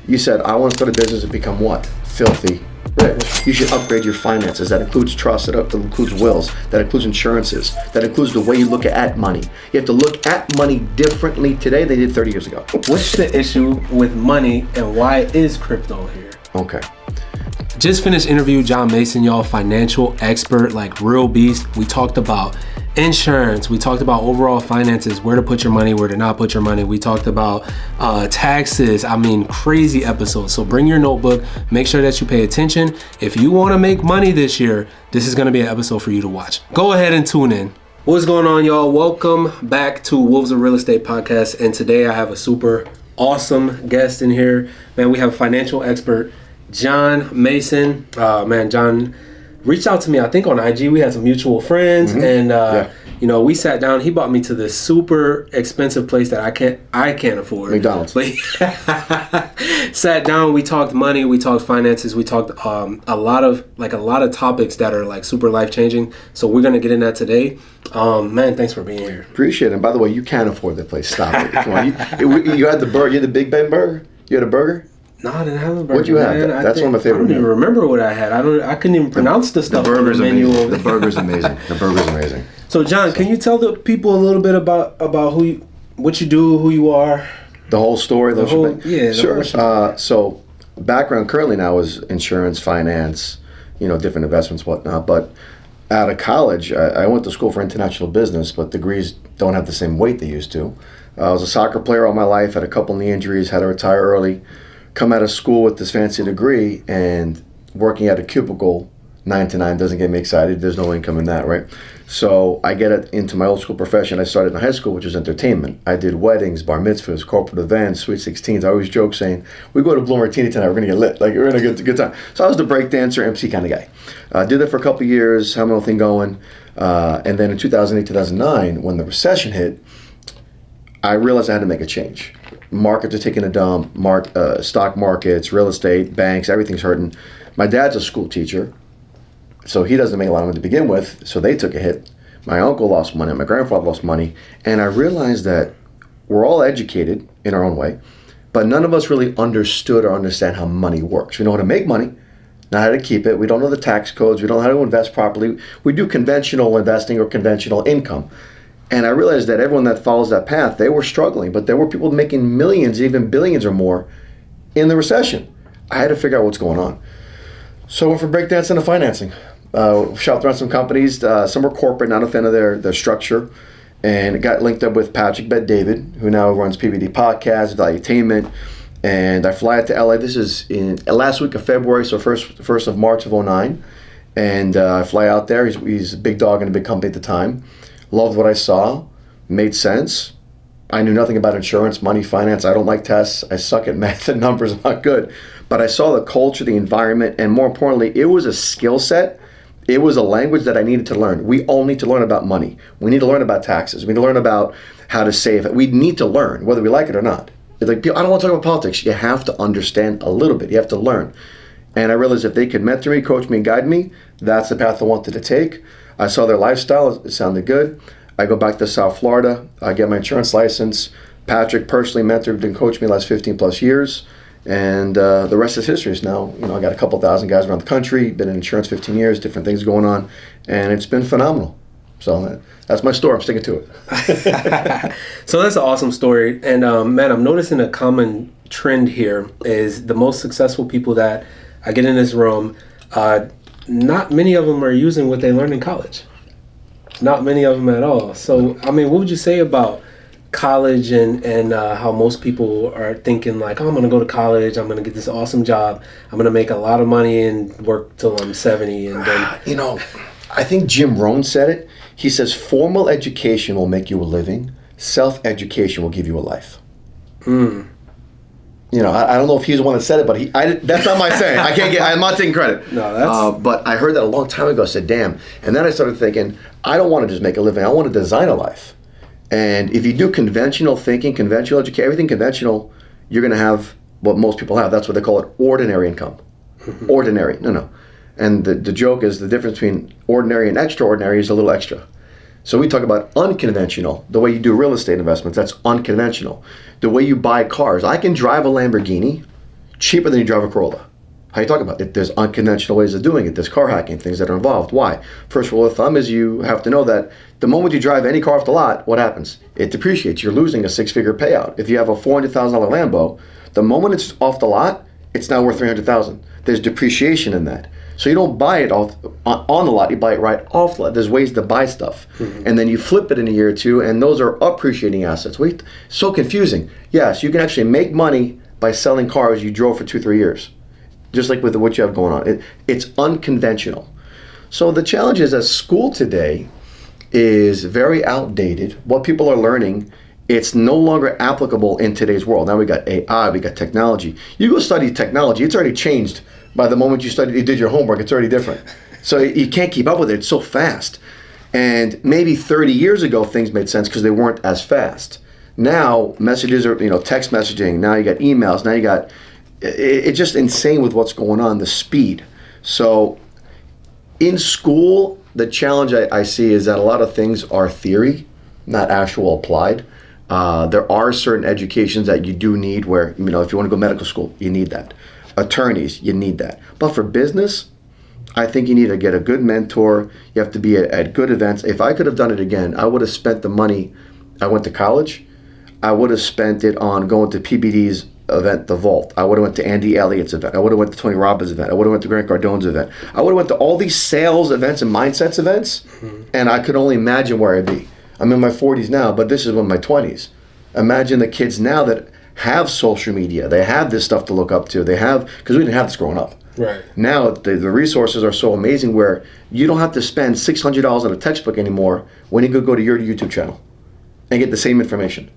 You said, I want to start a business and become what? Filthy rich. You should upgrade your finances. That includes trust, that includes wills, that includes insurances, that includes the way you look at money. You have to look at money differently today than they did 30 years ago. What's the issue with money and why is crypto here? Okay. Just finished interview John Mason, y'all, financial expert, like real beast. We talked about insurance. We talked about overall finances, where to put your money, where to not put your money. We talked about taxes. I mean, crazy episode. So bring your notebook. Make sure that you pay attention. If you want to make money this year, this is going to be an episode for you to watch. Go ahead and tune in. What's going on, y'all? Welcome back to Wolves of Real Estate Podcast. And today I have a super awesome guest in here. Man, we have a financial expert, John Mason. John reached out to me, I think on IG. We had some mutual friends, and you know, we sat down. He brought me to this super expensive place that I can't afford. McDonald's. Sat down. We talked money. We talked finances. We talked a lot of topics that are like super life changing. So we're gonna get in that today. Man, thanks for being here. Appreciate it. And by the way, you can't afford that place. Stop it. Come on. You had the burger. You had the Big Ben burger. You had a burger. No, I didn't have a burger. What'd you have? That's one of my favorite. I don't even remember what I had. I couldn't even pronounce the stuff on the menu. The burger's amazing. The burger's amazing. So, John, can you tell the people a little bit about what you do, who you are? The whole story. Sure. Whole So, background currently now is insurance, finance, different investments, whatnot. But out of college, I went to school for international business, but degrees don't have the same weight they used to. I was a soccer player all my life, had a couple knee injuries, had to retire early. Come out of school with this fancy degree and working at a cubicle 9 to 9 doesn't get me excited. There's no income in that, right? So I get into my old school profession. I started in high school, which was entertainment. I did weddings, bar mitzvahs, corporate events, sweet 16s. I always joke saying, we go to Blue Martini tonight, we're going to get lit. Like, we're going to get a good time. So I was the break dancer, MC kind of guy. Did that for a couple of years, had my own thing going. And then in 2008, 2009, when the recession hit, I realized I had to make a change. Markets are taking a dump, stock markets, real estate, banks, everything's hurting. My dad's a school teacher, so he doesn't make a lot of money to begin with, so they took a hit. My uncle lost money, my grandfather lost money, and I realized that we're all educated in our own way, but none of us really understood or understand how money works. We know how to make money, not how to keep it. We don't know the tax codes. We don't know how to invest properly. We do conventional investing or conventional income. And I realized that everyone that follows that path, they were struggling, but there were people making millions, even billions or more in the recession. I had to figure out what's going on. So I went from breakdancing to financing. Shopped around some companies. Some were corporate, not a fan of their structure. And got linked up with Patrick Bet-David, who now runs PBD Podcast, Valuetainment. And I fly out to LA. This is in last week of February, so first of March of 2009. And I fly out there. He's a big dog in a big company at the time. Loved what I saw, made sense. I knew nothing about insurance, money, finance. I don't like tests. I suck at math and numbers. I'm not good. But I saw the culture, the environment, and more importantly, it was a skill set. It was a language that I needed to learn. We all need to learn about money. We need to learn about taxes. We need to learn about how to save. We need to learn, whether we like it or not. It's like, I don't want to talk about politics. You have to understand a little bit. You have to learn. And I realized if they could mentor me, coach me, and guide me, that's the path I wanted to take. I saw their lifestyle. It sounded good. I go back to South Florida. I get my insurance license. Patrick personally mentored and coached me the last 15 plus years. And the rest is history. Now, I got a couple thousand guys around the country, been in insurance 15 years, different things going on. And it's been phenomenal. So that's my story. I'm sticking to it. So that's an awesome story. And man, I'm noticing a common trend here is the most successful people that I get in this room, not many of them are using what they learned in college. Not many of them at all. So, I mean, what would you say about college and how most people are thinking like, oh, I'm going to go to college, I'm going to get this awesome job, I'm going to make a lot of money and work till I'm 70 and then... I think Jim Rohn said it. He says, formal education will make you a living. Self-education will give you a life. I don't know if he's the one that said it, but that's not my saying. I'm not taking credit. No, that's... But I heard that a long time ago. I said, damn. And then I started thinking, I don't want to just make a living. I want to design a life. And if you do conventional thinking, conventional education, everything conventional, you're going to have what most people have. That's what they call it, ordinary income. Ordinary. No. And the joke is the difference between ordinary and extraordinary is a little extra. So we talk about unconventional, the way you do real estate investments, that's unconventional. The way you buy cars. I can drive a Lamborghini, cheaper than you drive a Corolla. How you talk about it? There's unconventional ways of doing it. There's car hacking, things that are involved. Why? First rule of thumb is you have to know that the moment you drive any car off the lot, what happens? It depreciates. You're losing a six-figure payout. If you have a $400,000 Lambo, the moment it's off the lot, it's now worth $300,000. There's depreciation in that. So you don't buy it on the lot, you buy it right off the lot. There's ways to buy stuff. And then you flip it in a year or two, and those are appreciating assets. Wait, so confusing. Yes, you can actually make money by selling cars you drove for 2-3 years. Just like with what you have going on. It's unconventional. So the challenge is that school today is very outdated. What people are learning, it's no longer applicable in today's world. Now we got AI, we got technology. You go study technology, it's already changed. By the moment you did your homework, it's already different. So you can't keep up with it, it's so fast. And maybe 30 years ago, things made sense because they weren't as fast. Now, messages are, text messaging, now you got emails, now you got, it's just insane with what's going on, the speed. So in school, the challenge I see is that a lot of things are theory, not actual applied. There are certain educations that you do need where, if you want to go medical school, you need that. Attorneys, you need that. But for business, I think you need to get a good mentor. You have to be at good events. If I could have done it again, I would have spent the money. I went to college. I would have spent it on going to PBD's event, The Vault. I would have went to Andy Elliott's event. I would have went to Tony Robbins' event. I would have went to Grant Cardone's event. I would have went to all these sales events and mindsets events, and I could only imagine where I'd be. I'm in my 40s now, but this is in my 20s. Imagine the kids now that have social media. They have this stuff to look up to. They have, because we didn't have this growing up. Right. Now the resources are so amazing where you don't have to spend $600 on a textbook anymore when you could go to your YouTube channel and get the same information.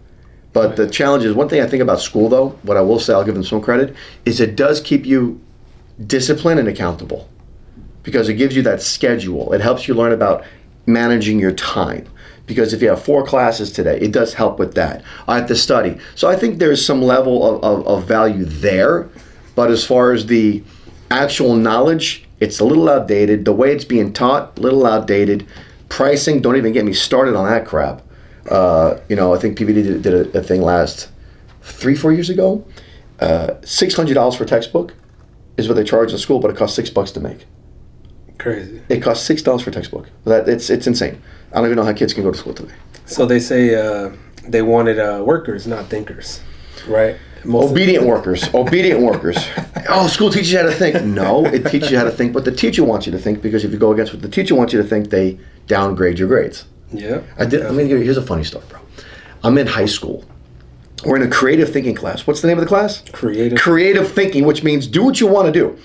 But the challenge is, one thing I think about school though, what I will say, I'll give them some credit, is it does keep you disciplined and accountable because it gives you that schedule. It helps you learn about managing your time. Because if you have 4 classes today, it does help with that. I have to study. So I think there's some level of value there. But as far as the actual knowledge, it's a little outdated. The way it's being taught, a little outdated. Pricing, don't even get me started on that crap. I think PBD did a thing last 3-4 years ago. $600 for a textbook is what they charge in school, but it costs $6 to make. Crazy. It costs $6 for a textbook. It's insane. I don't even know how kids can go to school today. So they say they wanted workers, not thinkers, right? Obedient workers. Oh, school teaches you how to think. No, it teaches you how to think, but the teacher wants you to think, because if you go against what the teacher wants you to think, they downgrade your grades. Yeah. Here's a funny story, bro. I'm in high school. We're in a creative thinking class. What's the name of the class? Creative thinking, which means do what you want to do.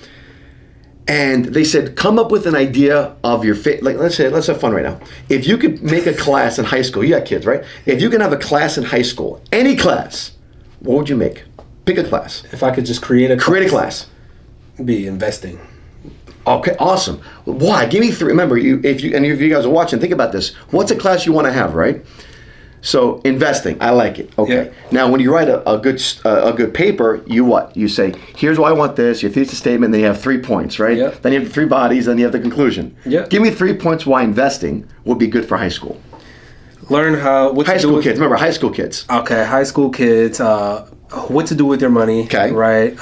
And they said, come up with an idea of your let's have fun right now. If you could make a class in high school, you got kids, right? If you can have a class in high school, any class, what would you make? Pick a class. If I could just create a class. Be investing. Okay, awesome. Why? Give me 3. Remember, if you guys are watching, think about this. What's a class you want to have, right? So investing, I like it. Okay. Yeah. Now, when you write a good paper, you say, here's why I want this. Your thesis statement. Then you have 3 points, right? Yeah. Then you have 3 bodies. Then you have the conclusion. Yeah. Give me 3 points why investing would be good for high school. Learn what high to school do with kids. Remember, high school kids. Okay, high school kids. What to do with your money? Okay. Right.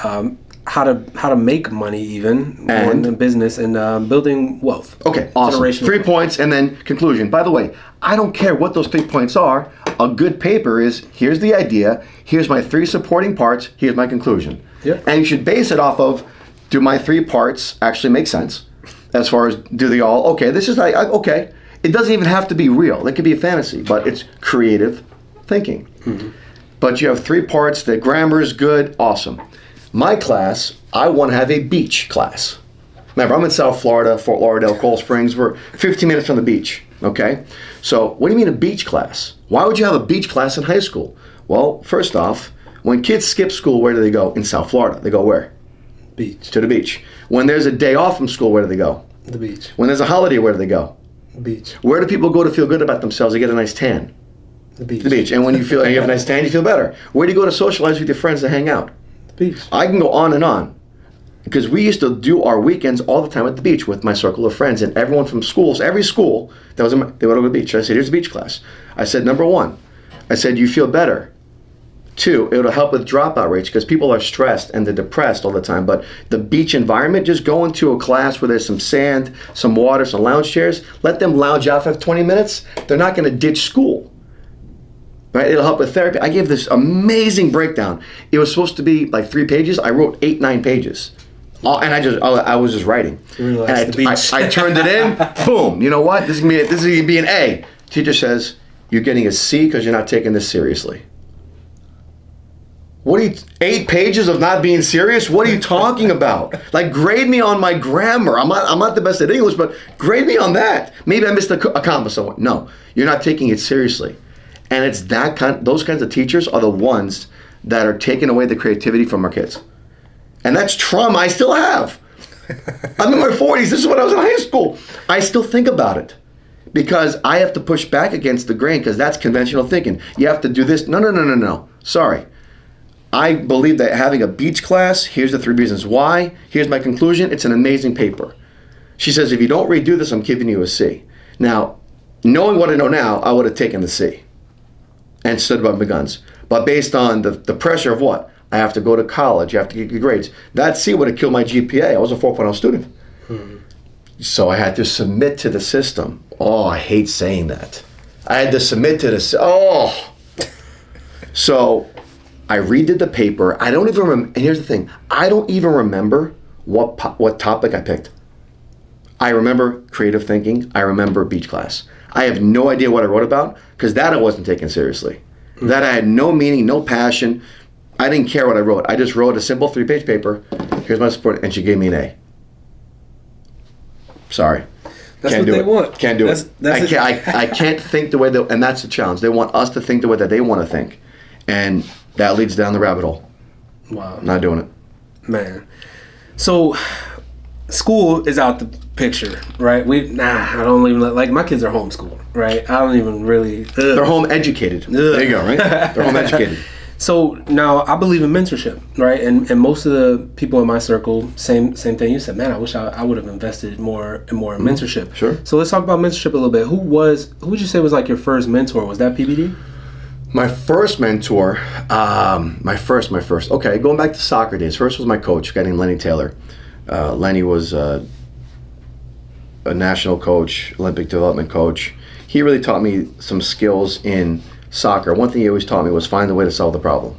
How to make money even in business and building wealth. Okay, awesome. 3 points and then conclusion. By the way, I don't care what those 3 points are. A good paper is, here's the idea, here's my 3 supporting parts, here's my conclusion. Yeah. And you should base it off of, do my 3 parts actually make sense? As far as, do they all, okay, this is like, okay. It doesn't even have to be real. It could be a fantasy, but it's creative thinking. Mm-hmm. But you have 3 parts, the grammar is good, awesome. My class, I want to have a beach class. Remember, I'm in South Florida, Fort Lauderdale, Coral Springs. We're 15 minutes from the beach, okay? So what do you mean a beach class? Why would you have a beach class in high school? Well, first off, when kids skip school, where do they go? In South Florida. They go where? Beach. To the beach. When there's a day off from school, where do they go? The beach. When there's a holiday, where do they go? Beach. Where do people go to feel good about themselves? They get a nice tan. The beach. The beach. And when you have a nice tan, you feel better. Where do you go to socialize with your friends to hang out? Beach. I can go on and on, because we used to do our weekends all the time at the beach with my circle of friends, and everyone from schools, every school that was they would go to the beach. I said, here's a beach class. I said, number 1, I said, you feel better Two, it'll help with dropout rates because people are stressed and they're depressed all the time. But the beach environment, just go into a class where there's some sand, some water, some lounge chairs, let them lounge out for 20 minutes. They're not going to ditch school. Right? It'll help with therapy. I gave this amazing breakdown. It was supposed to be like 3 pages. I wrote 8, 9 pages. And I was just writing. And I turned it in, boom. You know what? This is going to be an A. Teacher says, you're getting a C because you're not taking this seriously. What are you, 8 pages of not being serious? What are you talking about? Like, grade me on my grammar. I'm not the best at English, but grade me on that. Maybe I missed a comma somewhere. No, you're not taking it seriously. And it's those kinds of teachers are the ones that are taking away the creativity from our kids. And that's trauma I still have. I'm in my 40s. This is when I was in high school. I still think about it because I have to push back against the grain because that's conventional thinking. You have to do this. No. Sorry. I believe that having a beach class, here's the 3 reasons why, here's my conclusion, it's an amazing paper. She says, if you don't redo this, I'm giving you a C. Now, knowing what I know now, I would have taken the C and stood above my guns. But based on the pressure of what? I have to go to college, you have to get good grades. That C would have killed my GPA. I was a 4.0 student. So I had to submit to the system. Oh, I hate saying that. I had to submit to the So I redid the paper. I don't even remember, and here's the thing, I don't even remember what topic I picked. I remember creative thinking. I remember beach class. I have no idea what I wrote about because that I wasn't taken seriously. That I had no meaning, no passion. I didn't care what I wrote. I just wrote a simple 3-page paper. Here's my support, and she gave me an A. Sorry. That's what they want. Can't do it. I can't think the way that, and that's the challenge. They want us to think the way that they want to think. And that leads down the rabbit hole. Wow. Not doing it. Man. So school is out the picture, right? I don't even, like, my kids are homeschooled, right? I don't even really. They're home educated. There you go, right? They're home educated. So now I believe in mentorship, right? And most of the people in my circle, same thing you said. Man, I wish I would have invested more in mentorship. Sure. So let's talk about mentorship a little bit. Who would you say was like your first mentor? Was that PBD? My first mentor, my first. Okay, going back to soccer days. First was my coach, a guy named Lenny Taylor. Lenny was a national coach, Olympic development coach. He really taught me some skills in soccer. One thing he always taught me was find a way to solve the problem.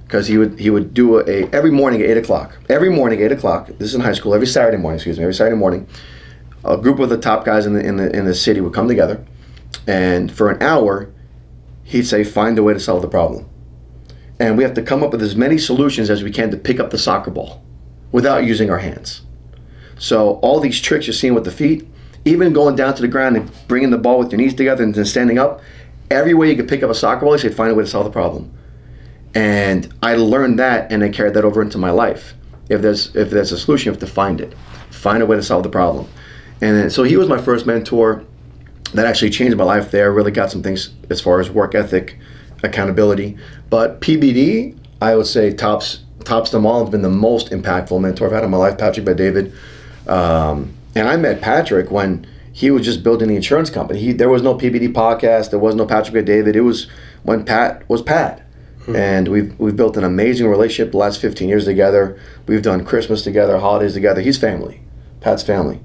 Because he would do every morning at 8 o'clock. Every morning at 8 o'clock. This is in high school. Every Saturday morning, a group of the top guys in the city would come together, and for an hour, he'd say, find a way to solve the problem. And we have to come up with as many solutions as we can to pick up the soccer ball without using our hands. So all these tricks you're seeing with the feet, even going down to the ground and bringing the ball with your knees together and then standing up, every way you could pick up a soccer ball, he said, find a way to solve the problem. And I learned that, and I carried that over into my life. If there's a solution, you have to find it. Find a way to solve the problem. And then, so he was my first mentor. That actually changed my life there. Really got some things as far as work ethic, accountability. But PBD, I would say tops them all. Has been the most impactful mentor I've had in my life, Patrick Bet-David. And I met Patrick when he was just building the insurance company. There was no PBD podcast. There was no Patrick Bet-David. It was when Pat was Pat. And we've built an amazing relationship the last 15 years together. We've done Christmas together, holidays together. He's family, Pat's family.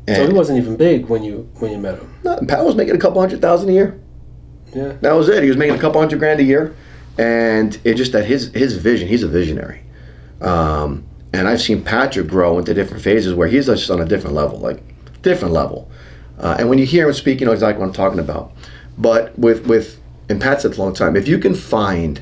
So he wasn't even big when you met him. No, Pat was making a couple $100,000 a year. Yeah. That was it. He was making a couple $100,000 a year, and it just that his vision. He's a visionary, and I've seen Patrick grow into different phases where he's just on a different level, And when you hear him speak, you know exactly what I'm talking about. But and Pat said it a long time. If you can find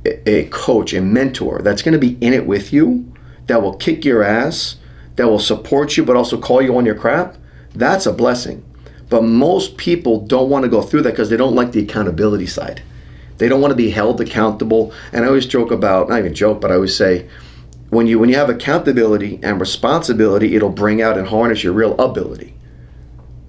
a coach, a mentor that's going to be in it with you, that will kick your ass, that will support you but also call you on your crap, that's a blessing. But most people don't want to go through that because they don't like the accountability side. They don't want to be held accountable. And I always joke about, not even joke, but I always say, when you have accountability and responsibility, it'll bring out and harness your real ability.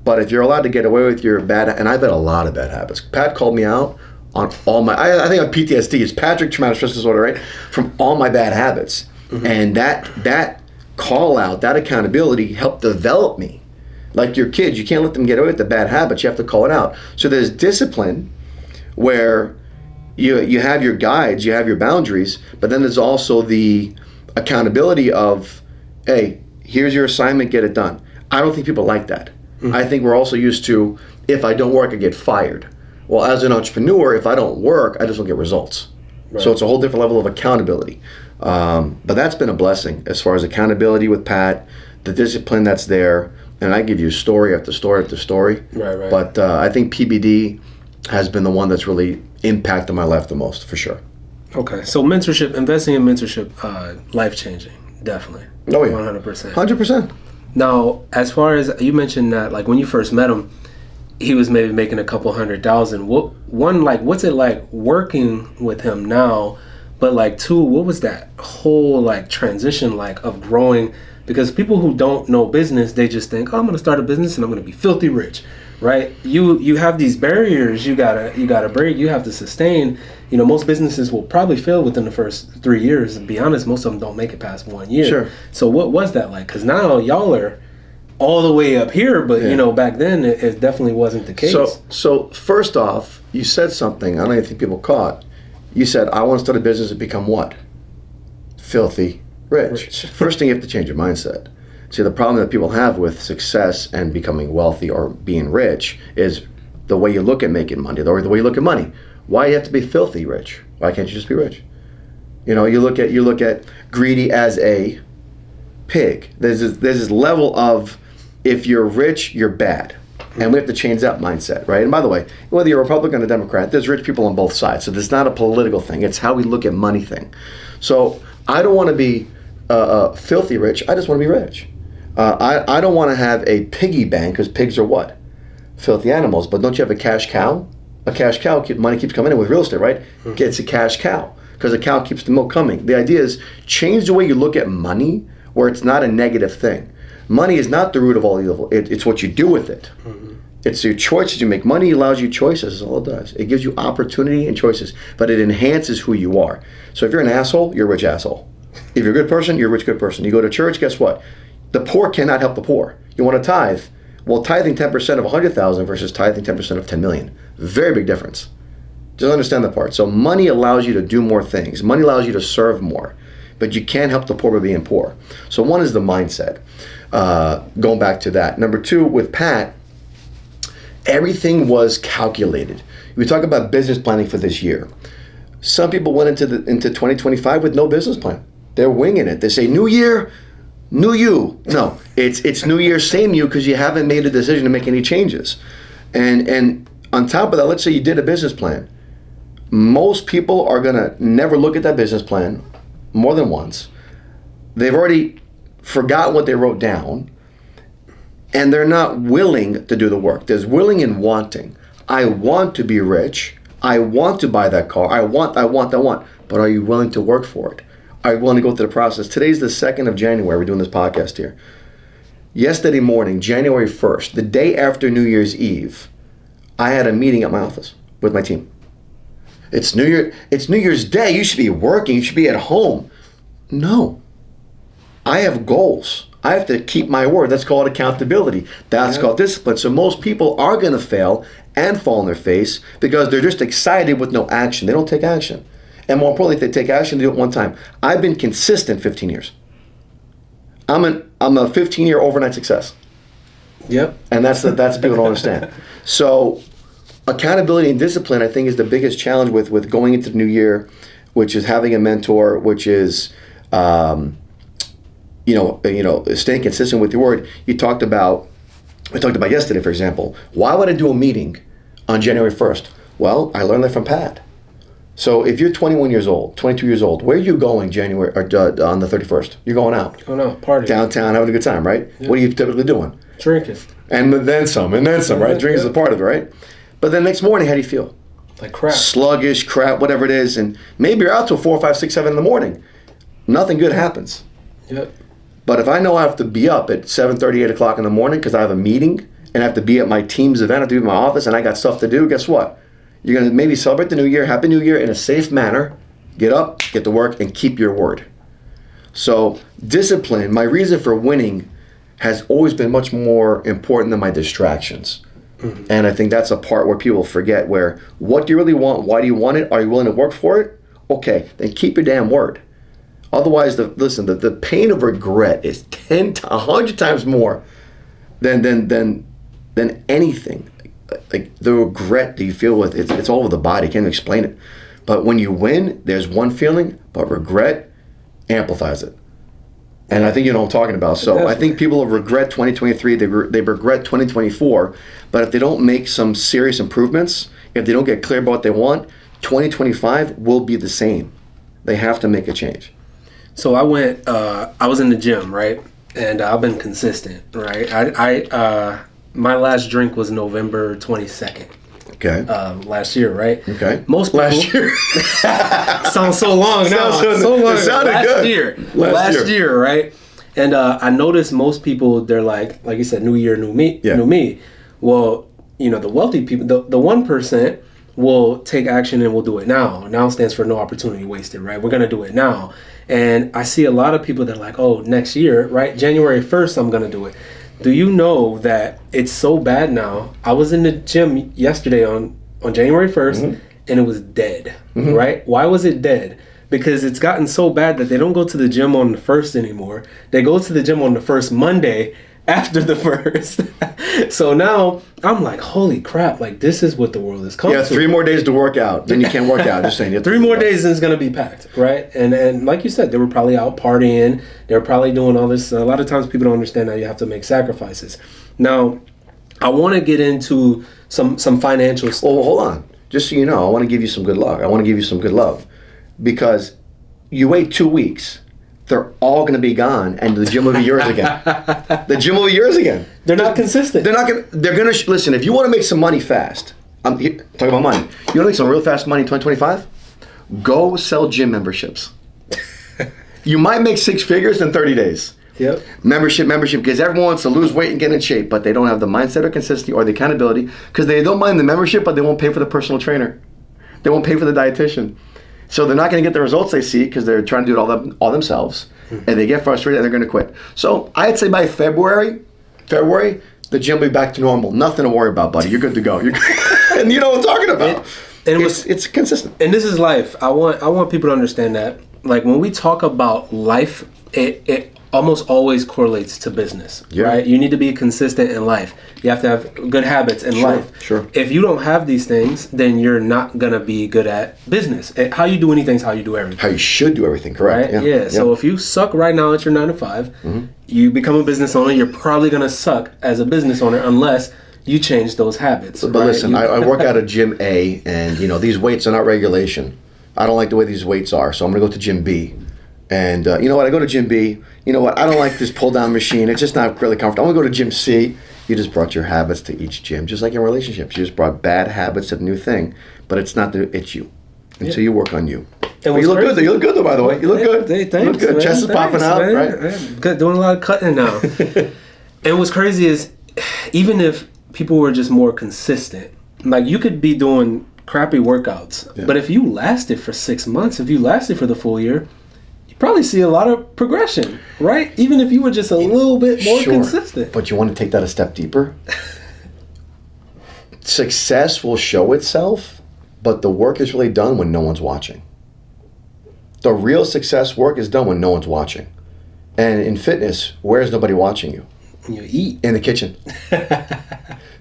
But if you're allowed to get away with your bad, and I've had a lot of bad habits. Pat called me out on all my, I think on PTSD, it's Patrick Traumatic Stress Disorder, right? From all my bad habits. And that call out, that accountability helped develop me. Like your kids, you can't let them get away with the bad habits. You have to call it out. So there's discipline where you have your guides, you have your boundaries, but then there's also the accountability of, hey, here's your assignment, get it done. I don't think people like that. I think we're also used to, if I don't work, I get fired. Well, as an entrepreneur, if I don't work, I just don't get results. Right. So it's a whole different level of accountability. But that's been a blessing as far as accountability with Pat, the discipline that's there, and I give you story after story after story. Right. But I think PBD has been the one that's really impacted my life the most, for sure. Okay, so mentorship, investing in mentorship, life-changing, definitely. Oh, yeah. 100%. 100%. Now, as far as you mentioned that, like when you first met him, he was maybe making a couple $100,000. What's it like working with him now? But like, two, what was that whole like transition like of growing? Because people who don't know business, they just think, oh, I'm going to start a business and I'm going to be filthy rich, right? You have these barriers you gotta break. You have to sustain. You know, most businesses will probably fail within the first 3 years. And be honest, most of them don't make it past 1 year. Sure. So what was that like? Because now y'all are all the way up here, but you know, back then it definitely wasn't the case. So first off, you said something I don't even think people caught. You said, I want to start a business and become what? Filthy rich. First thing, you have to change your mindset. See, the problem that people have with success and becoming wealthy or being rich is the way you look at making money, or the way you look at money. Why do you have to be filthy rich? Why can't you just be rich? You know, you look at greedy as a pig. There's this level of, if you're rich, you're bad. And we have to change that mindset, right? And by the way, whether you're a Republican or Democrat, there's rich people on both sides. So it's not a political thing. It's how we look at money thing. So I don't want to be filthy rich. I just want to be rich. I don't want to have a piggy bank, because pigs are what? Filthy animals. But don't you have a cash cow? A cash cow, money keeps coming in with real estate, right? It's a cash cow, because a cow keeps the milk coming. The idea is change the way you look at money, where it's not a negative thing. Money is not the root of all evil. It's what you do with it. It's your choices you make. Money allows you choices, is all it does. It gives you opportunity and choices, but it enhances who you are. So if you're an asshole, you're a rich asshole. If you're a good person, you're a rich good person. You go to church, guess what? The poor cannot help the poor. You want to tithe? Well, tithing 10% of 100,000 versus tithing 10% of 10 million. Very big difference. Just understand that part. So money allows you to do more things. Money allows you to serve more. But you can't help the poor by being poor. So one is the mindset. Going back to that. Number two, with Pat, everything was calculated. We talk about business planning for this year. Some people went into 2025 with no business plan. They're winging it. They say, new year, new you. No, it's new year, same you, because you haven't made a decision to make any changes. And on top of that, let's say you did a business plan. Most people are going to never look at that business plan more than once. They've already forgotten what they wrote down, and they're not willing to do the work. There's willing and wanting. I want to be rich. I want to buy that car. I want. But are you willing to work for it? Are you willing to go through the process? Today's the 2nd of January. We're doing this podcast here. Yesterday morning, January 1st, the day after New Year's Eve, I had a meeting at my office with my team. It's New Year's Day. You should be working. You should be at home. No. I have goals. I have to keep my word. That's called accountability. That's called discipline. So most people are going to fail and fall on their face because they're just excited with no action. They don't take action. And more importantly, if they take action, they do it one time. I've been consistent 15 years. I'm a 15-year overnight success. Yep. And that's people don't understand. So accountability and discipline, I think, is the biggest challenge with going into the new year, which is having a mentor, which is staying consistent with your word. We talked about yesterday, for example. Why would I do a meeting on January 1st? Well, I learned that from Pat. So if you're 21 years old, 22 years old, where are you going on the 31st? You're going out. Oh no, party. Downtown, having a good time, right? Yeah. What are you typically doing? Drinking. And then some, right? Drinking is a part of it, right? But then next morning, how do you feel? Like crap. Sluggish, crap, whatever it is. And maybe you're out till 4, 5, 6, 7 in the morning. Nothing good happens. Yep. But if I know I have to be up at 7:30, 8 o'clock in the morning because I have a meeting and I have to be at my team's event, I have to be in my office, and I got stuff to do, guess what? You're going to maybe celebrate the new year, Happy New Year, in a safe manner, get up, get to work, and keep your word. So discipline, my reason for winning has always been much more important than my distractions. And I think that's a part where people forget, where what do you really want? Why do you want it? Are you willing to work for it? Okay, then keep your damn word. Otherwise, the pain of regret is 100 times more than anything. Like the regret that you feel with it's all over the body. I can't even explain it. But when you win, there's one feeling, but regret amplifies it. And I think you know what I'm talking about. So I think people regret 2023. They regret 2024. But if they don't make some serious improvements, if they don't get clear about what they want, 2025 will be the same. They have to make a change. So I was in the gym, right? And I've been consistent, right? My last drink was November 22nd. Okay. Last year, right? Okay. Most people, last year sounds so long now. So long. It sounded last good. Year. Last year, right? And I noticed most people, they're like you said, new year, new me, new me. Well, the wealthy people, the 1% will take action and will do it now. Now stands for no opportunity wasted, right? We're gonna do it now. And I see a lot of people that are like, oh, next year, right? January 1st, I'm gonna do it. Do you know that it's so bad now? I was in the gym yesterday on January 1st, and it was dead, right? Why was it dead? Because it's gotten so bad that they don't go to the gym on the 1st anymore. They go to the gym on the first Monday after the 1st. So now I'm like, holy crap, like this is what the world is coming to. 3 more days to work out. Then you can't work out. Just saying. 3 more days and it's going to be packed, right? And like you said, they were probably out partying. They were probably doing all this. A lot of times people don't understand that you have to make sacrifices. Now, I want to get into some financial stuff. Well, hold on. Just so you know, I want to give you some good luck. I want to give you some good love. Because you wait 2 weeks, they're all going to be gone, and the gym will be yours again. The gym will be yours again. They're not consistent. They're going to listen. If you want to make some money fast, I'm talking about money. You want to make some real fast money in 2025? Go sell gym memberships. You might make 6 figures in 30 days. Yep. Membership, because everyone wants to lose weight and get in shape, but they don't have the mindset or consistency or the accountability, because they don't mind the membership, but they won't pay for the personal trainer. They won't pay for the dietitian. So they're not going to get the results they see because they're trying to do it all themselves, and they get frustrated and they're going to quit. So I'd say by February, the gym will be back to normal. Nothing to worry about, buddy. You're good to go. And you know what I'm talking about. It's consistent. And this is life. I want people to understand that. Like when we talk about life, it almost always correlates to business, right? You need to be consistent in life. You have to have good habits in life. Sure. If you don't have these things, then you're not going to be good at business. How you do anything is how you do everything. How you should do everything, correct. Right? Yeah. So if you suck right now at your 9 to 5, you become a business owner, you're probably going to suck as a business owner unless you change those habits. But listen, I work out of Gym A, and these weights are not regulation. I don't like the way these weights are, so I'm going to go to Gym B. And you know what? I go to Gym B. You know what? I don't like this pull-down machine. It's just not really comfortable. I'm going to go to Gym C. You just brought your habits to each gym, just like in relationships. You just brought bad habits to the new thing, but it's you. And so you work on you. But you look good, though. You look good, though, by the way. You look good. Thanks, you look good. Man. Chest is popping out, man. right? Good. Doing a lot of cutting now. And what's crazy is, even if people were just more consistent, like you could be doing crappy workouts, but if you lasted for 6 months, if you lasted for the full year, you probably see a lot of progression, right? Even if you were just a little bit more consistent. But you want to take that a step deeper? Success will show itself, but the work is really done when no one's watching. The real success work is done when no one's watching. And in fitness, where's nobody watching you? When you eat. In the kitchen.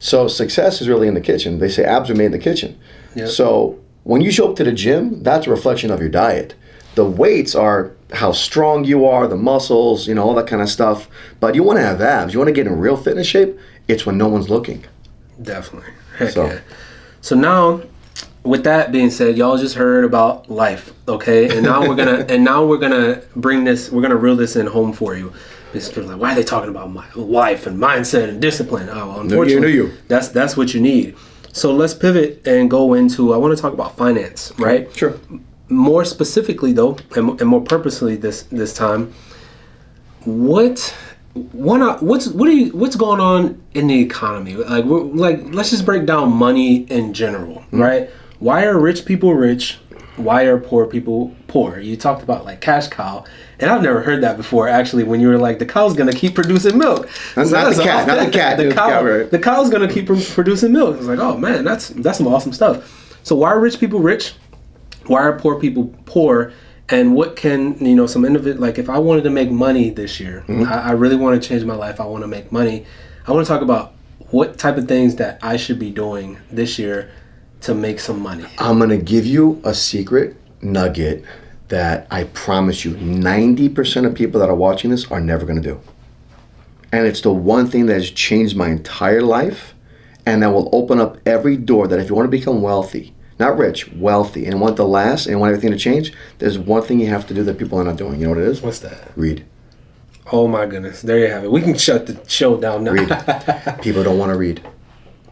So success is really in the kitchen. They say abs are made in the kitchen. Yep. So when you show up to the gym, that's a reflection of your diet. The weights are how strong you are, the muscles, all that kind of stuff. But you want to have abs. You want to get in real fitness shape. It's when no one's looking. Definitely. Heck yeah. So now, with that being said, y'all just heard about life, okay? And now we're gonna bring this. We're gonna reel this in home for you. This people like, why are they talking about life and mindset and discipline? Oh, well, unfortunately, that's what you need. So let's pivot and go into. I want to talk about finance, right? Sure. More specifically, though, and more purposely this time, what's going on in the economy? Let's just break down money in general, right? Why are rich people rich? why are poor people poor? You talked about like cash cow, and I've never heard that before. Actually, when you were like, the cow's gonna keep producing milk. Not the cat. The cow's gonna keep producing milk. It's like, oh man, that's some awesome stuff. So why are rich people rich? Why are poor people poor? And what can, some individual, like if I wanted to make money this year, I really want to change my life. I want to make money. I want to talk about what type of things that I should be doing this year to make some money. I'm going to give you a secret nugget that I promise you 90% of people that are watching this are never going to do. And it's the one thing that has changed my entire life, and that will open up every door that if you want to become wealthy, not rich, wealthy, and want to last and want everything to change, there's one thing you have to do that people are not doing. You know what it is? What's that? Read. Oh my goodness. There you have it. We can shut the show down now. Read. People don't want to read.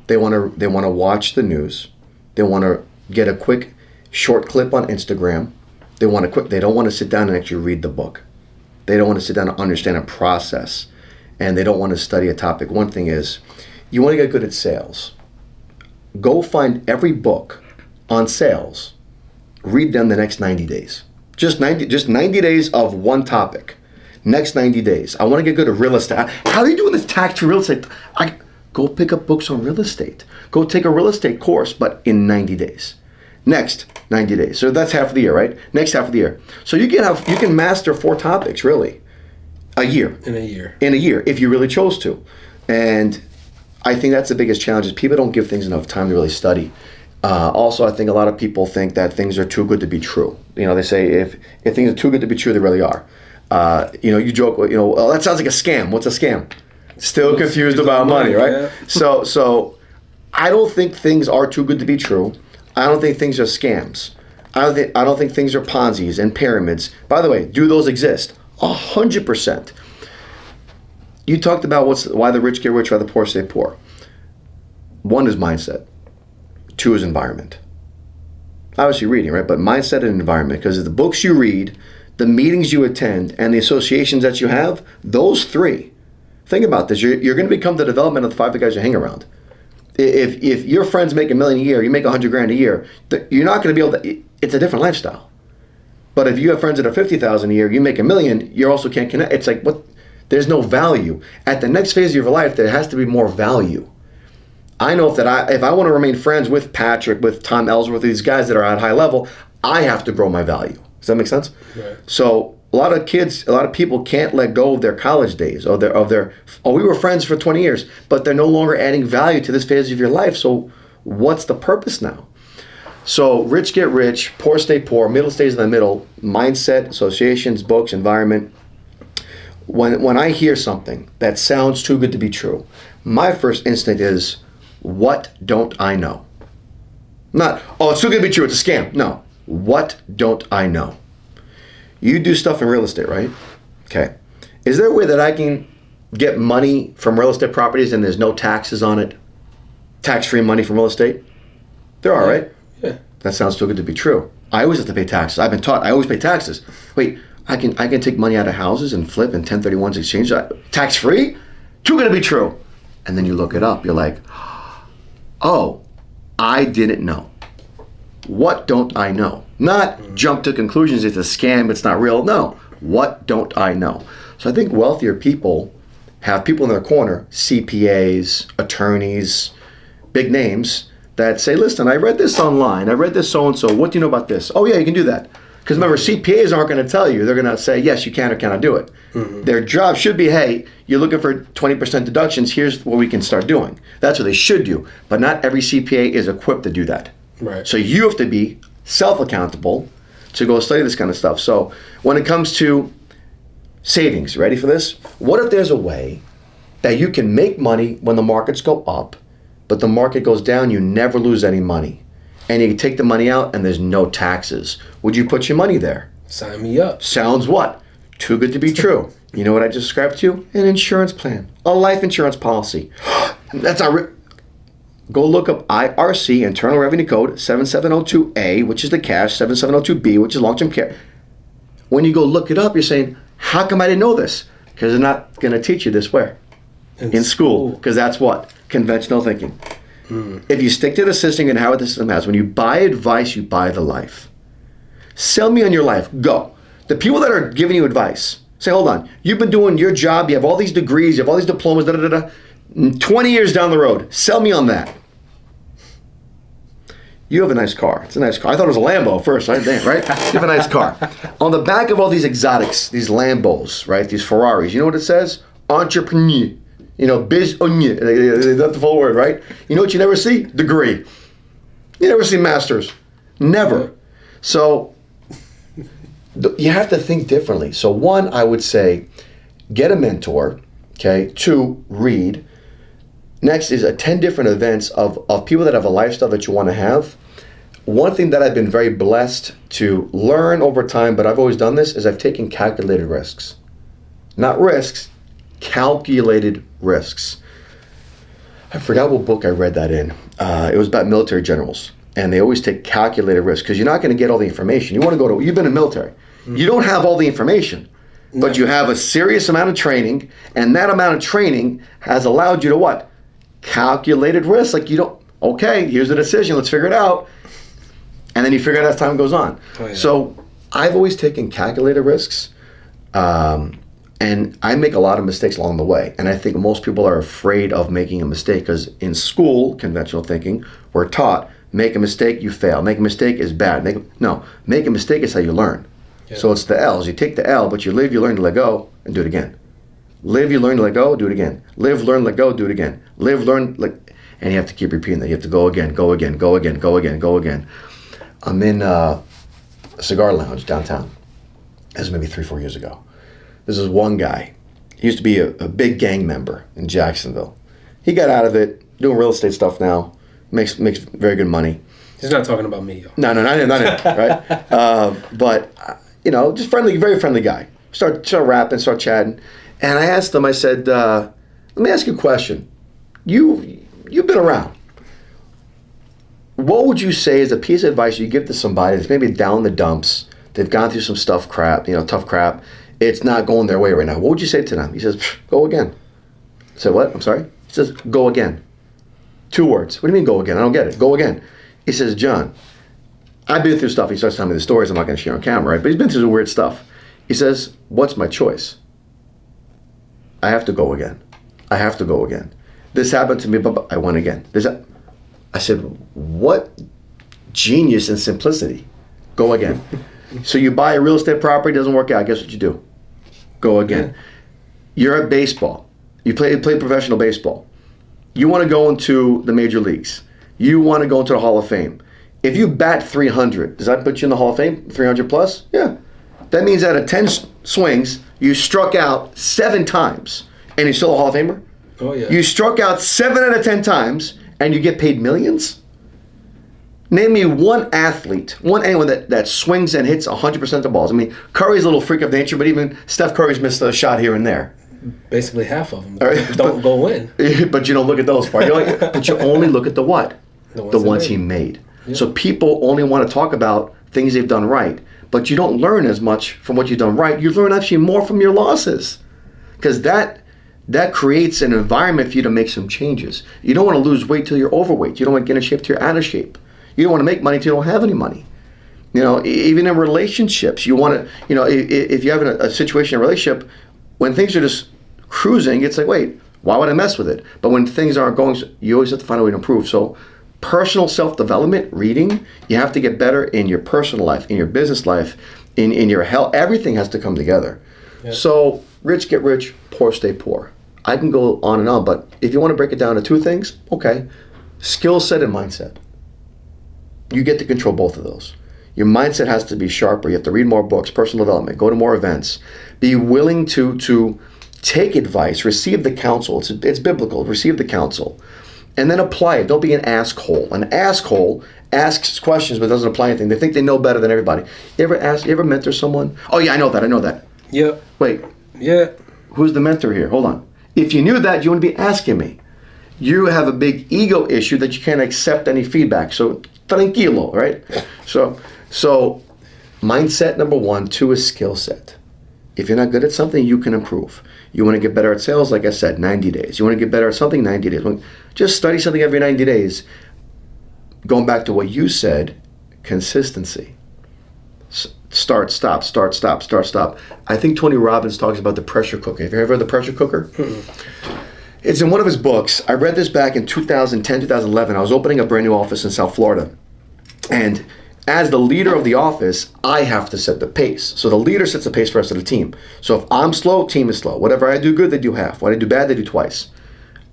They want to watch the news. They want to get a quick short clip on Instagram. They don't want to sit down and actually read the book. They don't want to sit down and understand a process. And they don't want to study a topic. One thing is, you want to get good at sales. Go find every book on sales. Read them the next 90 days. Just 90 days of one topic. Next 90 days. I want to get good at real estate. How are you doing this tax-free real estate? Go pick up books on real estate. Go take a real estate course, but in 90 days. Next 90 days. So that's half of the year, right? Next half of the year. So you can master 4 topics, really, a year. In a year. In a year, if you really chose to. And I think that's the biggest challenge is people don't give things enough time to really study. Also, I think a lot of people think that things are too good to be true. They say if things are too good to be true, they really are. You joke, oh, that sounds like a scam. What's a scam? Still confused about money, right? Yeah. So I don't think things are too good to be true. I don't think things are scams. I don't think things are Ponzi's and pyramids. By the way, do those exist? 100%. You talked about why the rich get rich, why the poor stay poor. 1 is mindset. 2 is environment. Obviously reading, right? But mindset and environment, because the books you read, the meetings you attend, and the associations that you have, those 3. Think about this. You're going to become the development of the 5 guys you hang around. If your friends make $1 million a year, you make $100,000 a year, you're not going to be able to. It's a different lifestyle. But if you have friends that are $50,000 a year, you make $1 million, you also can't connect. It's like what? There's no value. At the next phase of your life, there has to be more value. I know if I want to remain friends with Patrick, with Tom Ellsworth, these guys that are at high level, I have to grow my value. Does that make sense? Right. So a lot of people can't let go of their college days we were friends for 20 years, but they're no longer adding value to this phase of your life. So what's the purpose now? So rich get rich, poor stay poor, middle stays in the middle, mindset, associations, books, environment. When I hear something that sounds too good to be true, my first instinct is, what don't I know? Not, oh, it's too good to be true, it's a scam. No, what don't I know? You do stuff in real estate, right? Okay. Is there a way that I can get money from real estate properties and there's no taxes on it? Tax-free money from real estate? There are, right? Yeah. That sounds too good to be true. I always have to pay taxes. I've been taught I always pay taxes. Wait, I can take money out of houses and flip and 1031s exchange. Tax-free? Too good to be true. And then you look it up. You're like, oh, I didn't know. What don't I know? Not jump to conclusions, it's a scam, it's not real. No, what don't I know? So I think wealthier people have people in their corner, CPAs, attorneys, big names, that say, listen, I read this online, I read this so-and-so, what do you know about this? Oh yeah, you can do that. Because remember, CPAs aren't going to tell you, they're going to say, yes, you can or cannot do it. Mm-hmm. Their job should be, hey, you're looking for 20% deductions, here's what we can start doing. That's what they should do. But not every CPA is equipped to do that. Right. So you have to be self-accountable to go study this kind of stuff. So when it comes to savings, ready for this? What if there's a way that you can make money when the markets go up, but the market goes down, you never lose any money? And you can take the money out and there's no taxes. Would you put your money there? Sign me up. Sounds what? Too good to be true. You know what I just described to you? An insurance plan. A life insurance policy. That's our... Go look up IRC, Internal Revenue Code 7702A, which is the cash, 7702B, which is long-term care. When you go look it up, you're saying, how come I didn't know this? Because they're not going to teach you this where? In school. Because that's what? Conventional thinking. If you stick to the system and how the system has, when you buy advice, you buy the life. Sell me on your life. Go. The people that are giving you advice, say, hold on, you've been doing your job, you have all these degrees, you have all these diplomas, 20 years down the road, sell me on that. You have a nice car. It's a nice car. I thought it was a Lambo first, right? Damn, right? You have a nice car. On the back of all these exotics, these Lambos, right? These Ferraris, you know what it says? Entrepreneur. You know, biz-onier. That's the full word, right? You know what you never see? Degree. You never see masters. Never. So you have to think differently. So one, I would say, get a mentor, okay? 2, read. Next is attend different events of people that have a lifestyle that you want to have. One thing that I've been very blessed to learn over time, but I've always done this, is I've taken calculated risks. Not risks, calculated risks. I forgot what book I read that in. It was about military generals. And they always take calculated risks because you're not going to get all the information. You want to go to, you've been in the military. You don't have all the information, but you have a serious amount of training, and that amount of training has allowed you to what? Calculated risk. Like you don't, okay, here's the decision, let's figure it out. And then you figure it out as time goes on. Oh, yeah. So I've always taken calculated risks, and I make a lot of mistakes along the way. And I think most people are afraid of making a mistake because in school, conventional thinking, we're taught, make a mistake, you fail. Make a mistake is bad. Make a mistake is how you learn. Yeah. So it's the L's. You take the L, but you live, you learn to let go, and do it again. Live, you learn to let go, do it again. Live, learn, let go, do it again. Live, learn, and you have to keep repeating that. You have to go again, go again, go again, go again, go again. I'm in a cigar lounge downtown. This was maybe 3-4 years ago. This is one guy. He used to be a big gang member in Jacksonville. He got out of it, doing real estate stuff now. Makes very good money. He's not talking about me, yo. No, not him, right? But, just friendly, very friendly guy. Start rapping, start chatting. And I asked him, I said, let me ask you a question. You've been around. What would you say is a piece of advice you give to somebody that's maybe down in the dumps, they've gone through some tough crap, it's not going their way right now. What would you say to them? He says, go again. I said, what? I'm sorry? He says, go again. 2 words. What do you mean go again? I don't get it. Go again. He says, John, I've been through stuff. He starts telling me the stories I'm not going to share on camera, right? But he's been through some weird stuff. He says, what's my choice? I have to go again. I have to go again. This happened to me, but I went again. I said, what genius and simplicity. Go again. So you buy a real estate property, doesn't work out. Guess what you do? Go again. You're at baseball. You play professional baseball. You want to go into the major leagues. You want to go into the Hall of Fame. If you bat 300, does that put you in the Hall of Fame? 300 plus? Yeah. That means out of 10 swings, you struck out 7 times, and you're still a Hall of Famer? Oh, yeah. You struck out 7 out of 10 times, and you get paid millions? Name me one athlete, anyone that swings and hits 100% of the balls. I mean, Curry's a little freak of nature, but even Steph Curry's missed a shot here and there. Basically half of them don't go in. But you don't look at those parts. But you only look at the what? The ones he made. Yeah. So people only want to talk about things they've done right, but you don't learn as much from what you've done right. You learn actually more from your losses, because that creates an environment for you to make some changes. You don't want to lose weight till you're overweight. You don't want to get in shape till you're out of shape. You don't want to make money till you don't have any money. Even in relationships, you want to, if you have a situation in a relationship, when things are just cruising, it's like, wait, why would I mess with it? But when things aren't going, you always have to find a way to improve. So personal self-development, reading, you have to get better in your personal life, in your business life, in your health. Everything has to come together. Yep. So rich get rich, poor stay poor. I can go on and on, but if you want to break it down to 2 things, okay. Skill set and mindset. You get to control both of those. Your mindset has to be sharper. You have to read more books, personal development, go to more events. Be willing to take advice, receive the counsel. It's biblical. Receive the counsel. And then apply it. Don't be an asshole. An asshole asks questions but doesn't apply anything. They think they know better than everybody. You ever mentor someone? Oh yeah, I know that. Yeah. Wait. Yeah. Who's the mentor here? Hold on. If you knew that, you wouldn't be asking me. You have a big ego issue that you can't accept any feedback. So tranquilo, right? So mindset number 1, 2 is skill set. If you're not good at something, you can improve. You want to get better at sales, like I said, 90 days. You want to get better at something, 90 days. Just study something every 90 days. Going back to what you said, consistency. start, stop, start, stop, start, stop. I think Tony Robbins talks about the pressure cooker. Have you ever heard of the pressure cooker? It's in one of his books. I read this back in 2010, 2011. I was opening a brand new office in South Florida. And as the leader of the office, I have to set the pace. So the leader sets the pace for the rest of the team. So if I'm slow, team is slow. Whatever I do good, they do half. When I do bad, they do twice.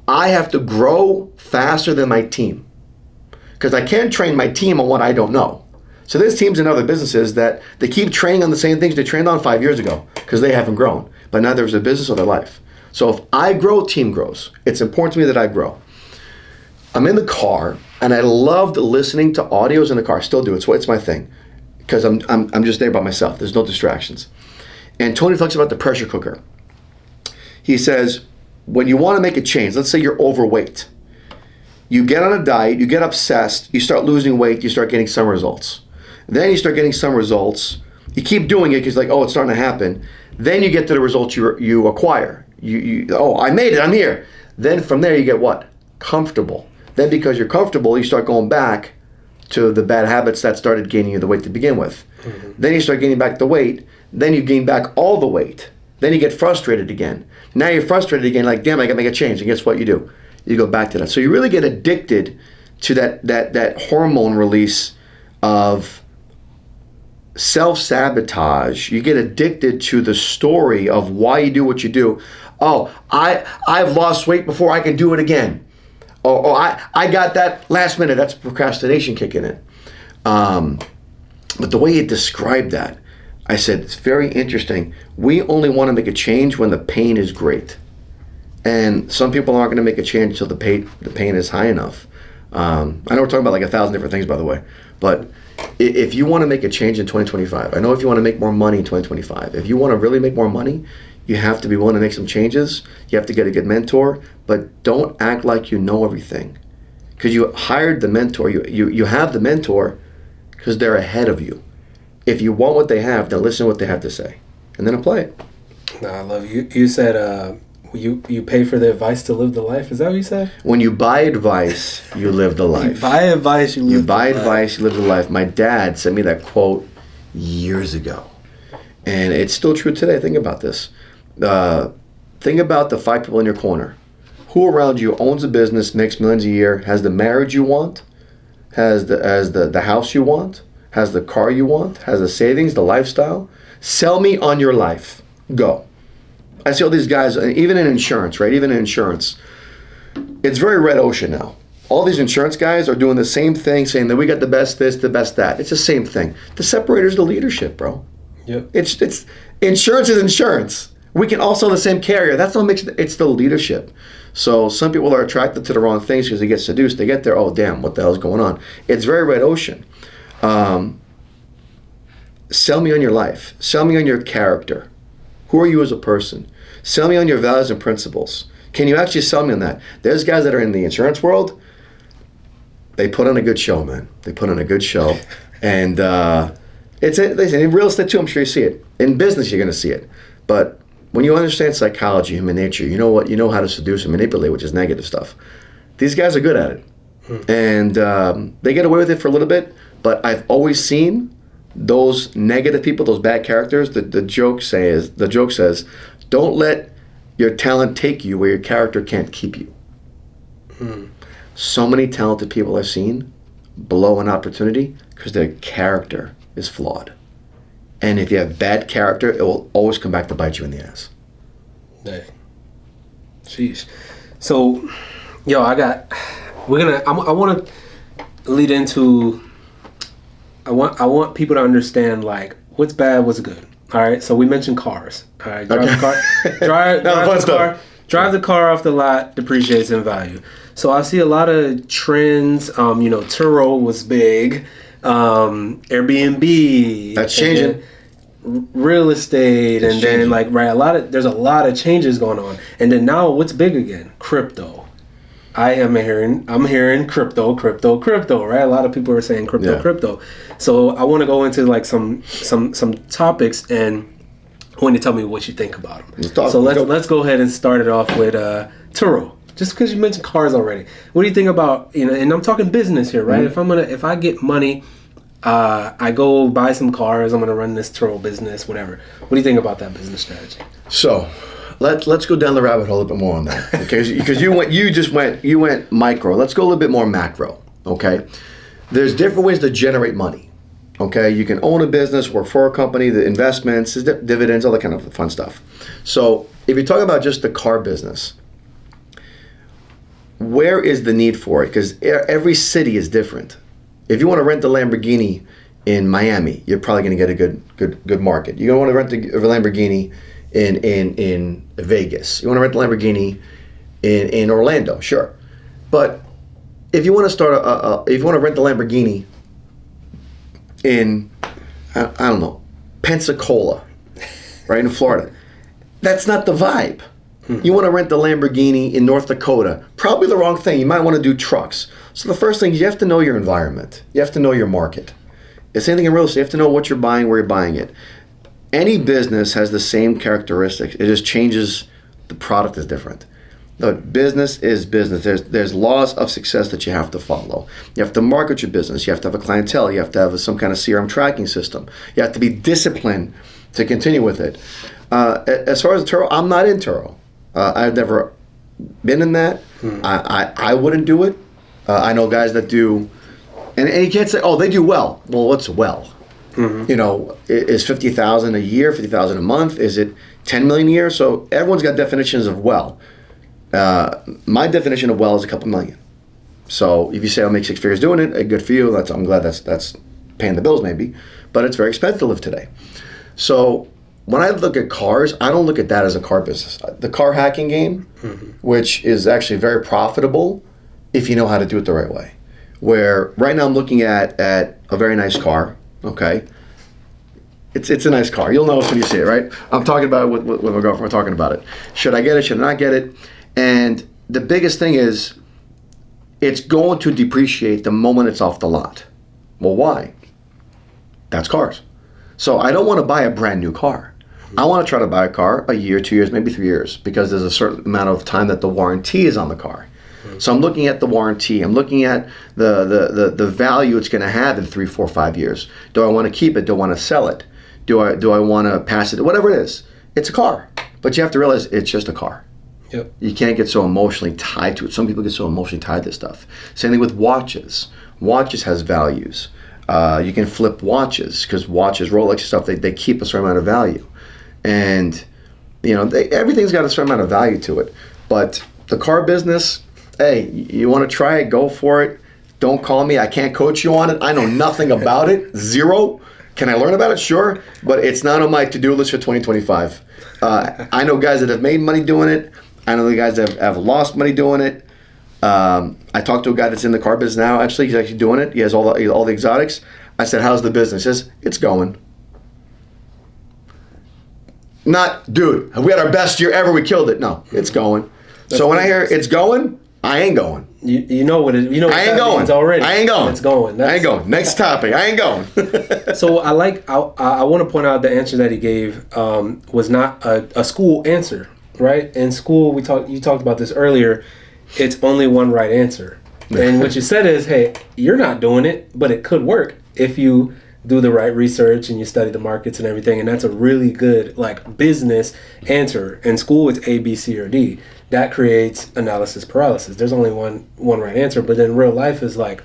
I have to grow faster than my team because I can't train my team on what I don't know. So there's teams in other businesses that they keep training on the same things they trained on 5 years ago because they haven't grown. But now there's a business or their life. So if I grow, team grows. It's important to me that I grow. I'm in the car and I loved listening to audios in the car. I still do. It's my thing because I'm just there by myself. There's no distractions. And Tony talks about the pressure cooker. He says, when you want to make a change, let's say you're overweight. You get on a diet, you get obsessed, you start losing weight, you start getting some results. Then you start getting some results. You keep doing it because it's starting to happen. Then you get to the results you acquire. I made it, I'm here. Then from there you get what? Comfortable. Then because you're comfortable, you start going back to the bad habits that started gaining you the weight to begin with. Mm-hmm. Then you start gaining back the weight. Then you gain back all the weight. Then you get frustrated again. Now you're frustrated again, like, damn, I gotta make a change. And guess what you do? You go back to that. So you really get addicted to that hormone release of self-sabotage. You get addicted to the story of why you do what you do. Oh, I've lost weight before, I can do it again. Oh, I got that last minute. That's procrastination kicking in. But the way you described that, I said, it's very interesting. We only want to make a change when the pain is great. And some people aren't going to make a change until the pain is high enough. I know we're talking about like 1,000 different things, by the way. But if you want to make a change in 2025, I know if you want to make more money in 2025, if you want to really make more money, you have to be willing to make some changes. You have to get a good mentor, but don't act like you know everything. Because you hired the mentor, you have the mentor because they're ahead of you. If you want what they have, then listen to what they have to say, and then apply it. No, I love you. You said you pay for the advice to live the life. Is that what you said? When you buy advice, you live the life. You buy advice, you live the life. You buy advice, you live the life. My dad sent me that quote years ago, and it's still true today. Think about this. Think about the 5 people in your corner. Who around you owns a business, makes millions a year, has the marriage you want, has the house you want, has the car you want, has the savings, the lifestyle? Sell me on your life. Go. I see all these guys, even in insurance, right? Even in insurance. It's very red ocean now. All these insurance guys are doing the same thing, saying that we got the best this, the best that. It's the same thing. The separator is the leadership, bro. Yep. It's insurance is insurance. We can all sell the same carrier. That's what makes it's the leadership. So some people are attracted to the wrong things because they get seduced. They get there, oh damn, what the hell is going on? It's very red ocean. Sell me on your life. Sell me on your character. Who are you as a person? Sell me on your values and principles. Can you actually sell me on that? There's guys that are in the insurance world. They put on a good show, man. They put on a good show, and listen, in real estate too. I'm sure you see it. In business, you're going to see it, but when you understand psychology, human nature, you know how to seduce and manipulate, which is negative stuff. These guys are good at it. And they get away with it for a little bit, but I've always seen those negative people, those bad characters, the joke says, don't let your talent take you where your character can't keep you. So many talented people I've seen blow an opportunity because their character is flawed. And if you have bad character, it will always come back to bite you in the ass. Dang. Sheesh. So, yo, I want to lead into, I want people to understand, like, what's bad, what's good. All right, so we mentioned cars. All right, drive the car off the lot, depreciates in value. So I see a lot of trends. Turo was big. Airbnb. That's changing. Real estate, and then there's a lot of changes going on. And then now, what's big again? Crypto. I'm hearing crypto, right? A lot of people are saying crypto. So I want to go into like some topics, and I want you to tell me what you think about them. Let's go ahead and start it off with Turo. Just because you mentioned cars already, what do you think about, and I'm talking business here, right? Mm-hmm. If I get money, I go buy some cars. I'm going to run this Turo business, whatever. What do you think about that business strategy? So let's go down the rabbit hole a little bit more on that, okay? Because you went micro. Let's go a little bit more macro, okay? There's different ways to generate money, okay? You can own a business, work for a company, the investments, dividends, all that kind of fun stuff. So if you're talking about just the car business, where is the need for it? Because every city is different. If you want to rent a Lamborghini in Miami, you're probably going to get a good market. You're going to want to rent a Lamborghini in Vegas. You want to rent a Lamborghini in Orlando, sure. But if you want to start if you want to rent a Lamborghini in I don't know, Pensacola, right in Florida, that's not the vibe. You want to rent the Lamborghini in North Dakota, probably the wrong thing. You might want to do trucks. So the first thing is you have to know your environment. You have to know your market. It's same thing in real estate. You have to know what you're buying, where you're buying it. Any business has the same characteristics. It just changes. The product is different. But business is business. There's laws of success that you have to follow. You have to market your business. You have to have a clientele. You have to have some kind of CRM tracking system. You have to be disciplined to continue with it. As far as Turo, I'm not in Turo. I've never been in that. I wouldn't do it. I know guys that do, and you can't say, oh, they do well. Well, what's well? You know, is 50,000 a year, 50,000 a month? Is it 10 million a year? So everyone's got definitions of well. My definition of well is a couple million. So if you say I'll make 6 figures doing it, good for you. I'm glad that's paying the bills maybe, but it's very expensive to live today. So when I look at cars, I don't look at that as a car business. The car hacking game, which is actually very profitable if you know how to do it the right way. Where right now I'm looking at a very nice car, okay? It's a nice car. You'll notice when you see it, right? I'm talking about it with my girlfriend. We're talking about it. Should I get it? Should I not get it? And the biggest thing is it's going to depreciate the moment it's off the lot. Well, why? That's cars. So I don't want to buy a brand new car. I want to try to buy a car a year, 2 years, maybe 3 years, because there's a certain amount of time that the warranty is on the car. So I'm looking at the warranty. I'm looking at the value it's going to have in 3, 4, 5 years. Do I want to keep it? Do I want to sell it? Do I want to pass it? Whatever it is, it's a car. But you have to realize it's just a car. Yep. You can't get so emotionally tied to it. Some people get so emotionally tied to stuff. Same thing with watches. Watches has values. You can flip watches because watches, Rolex stuff, they keep a certain amount of value. And, you know, everything's got a certain amount of value to it. But the car business, hey, you want to try it, go for it. Don't call me. I can't coach you on it. I know nothing about it. Zero. Can I learn about it? Sure. But it's not on my to-do list for 2025. I know guys that have made money doing it. I know the guys that have lost money doing it. I talked to a guy that's in the car business now. Actually, he's actually doing it. He has all the exotics. I said, how's the business? He says, it's going. Not, dude, we had our best year ever. We killed it. No, it's going. So when I hear it's going, I ain't going. You know what it, you know what I ain't that going. means already. I ain't going. It's going. I ain't going. Next topic. I ain't going. So I want to point out the answer that he gave was not a school answer, right? In school, you talked about this earlier. It's only one right answer. And what you said is, hey, you're not doing it, but it could work if you do the right research and you study the markets and everything. And that's a really good like business answer. In school, it's A, B, C, or D. That creates analysis paralysis. There's only one right answer. But in real life is like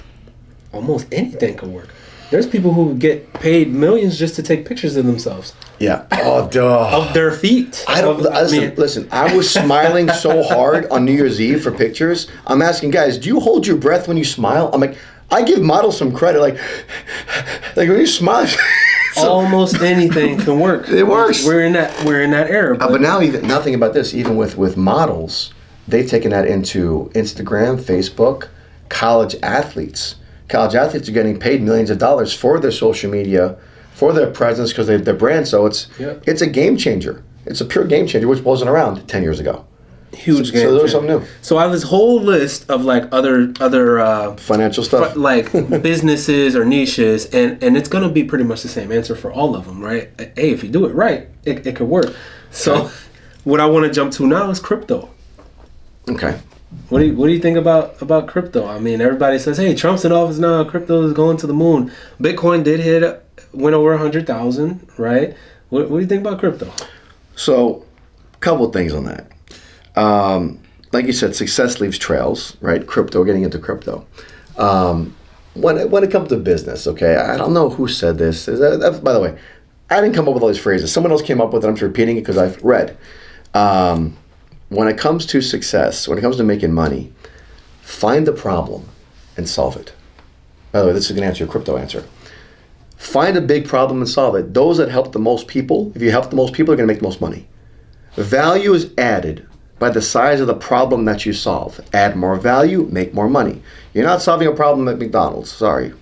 almost anything can work. There's people who get paid millions just to take pictures of themselves. Yeah. Oh, duh. Of their feet. Listen, I was smiling so hard on New Year's Eve for pictures. I'm asking guys, do you hold your breath when you smile? I'm like, I give models some credit. Like when you smile. Almost anything can work. It works. We're in that era. But now even nothing about this. Even with models, they've taken that into Instagram, Facebook, college athletes. College athletes are getting paid millions of dollars for their social media, for their presence, because they have their brand. So it's a game changer. It's a pure game changer, which wasn't around 10 years ago. Huge game. So there's something new. So I have this whole list of like other financial stuff, like businesses or niches, and it's gonna be pretty much the same answer for all of them, right? Hey, if you do it right, it could work. So what I want to jump to now is crypto. Okay. What do you think about crypto? I mean, everybody says, "Hey, Trump's in office now. Crypto is going to the moon." Bitcoin went over 100,000, right? What do you think about crypto? So, a couple of things on that. Like you said, success leaves trails, right? Crypto, getting into crypto. When it comes to business, okay, I don't know who said this. By the way, I didn't come up with all these phrases. Someone else came up with it. I'm just repeating it because I've read. When it comes to success, when it comes to making money, find the problem and solve it. By the way, this is going to answer your crypto answer. Find a big problem and solve it. Those that help the most people, if you help the most people, are going to make the most money. Value is added by the size of the problem that you solve. Add more value, make more money. You're not solving a problem at McDonald's. Sorry.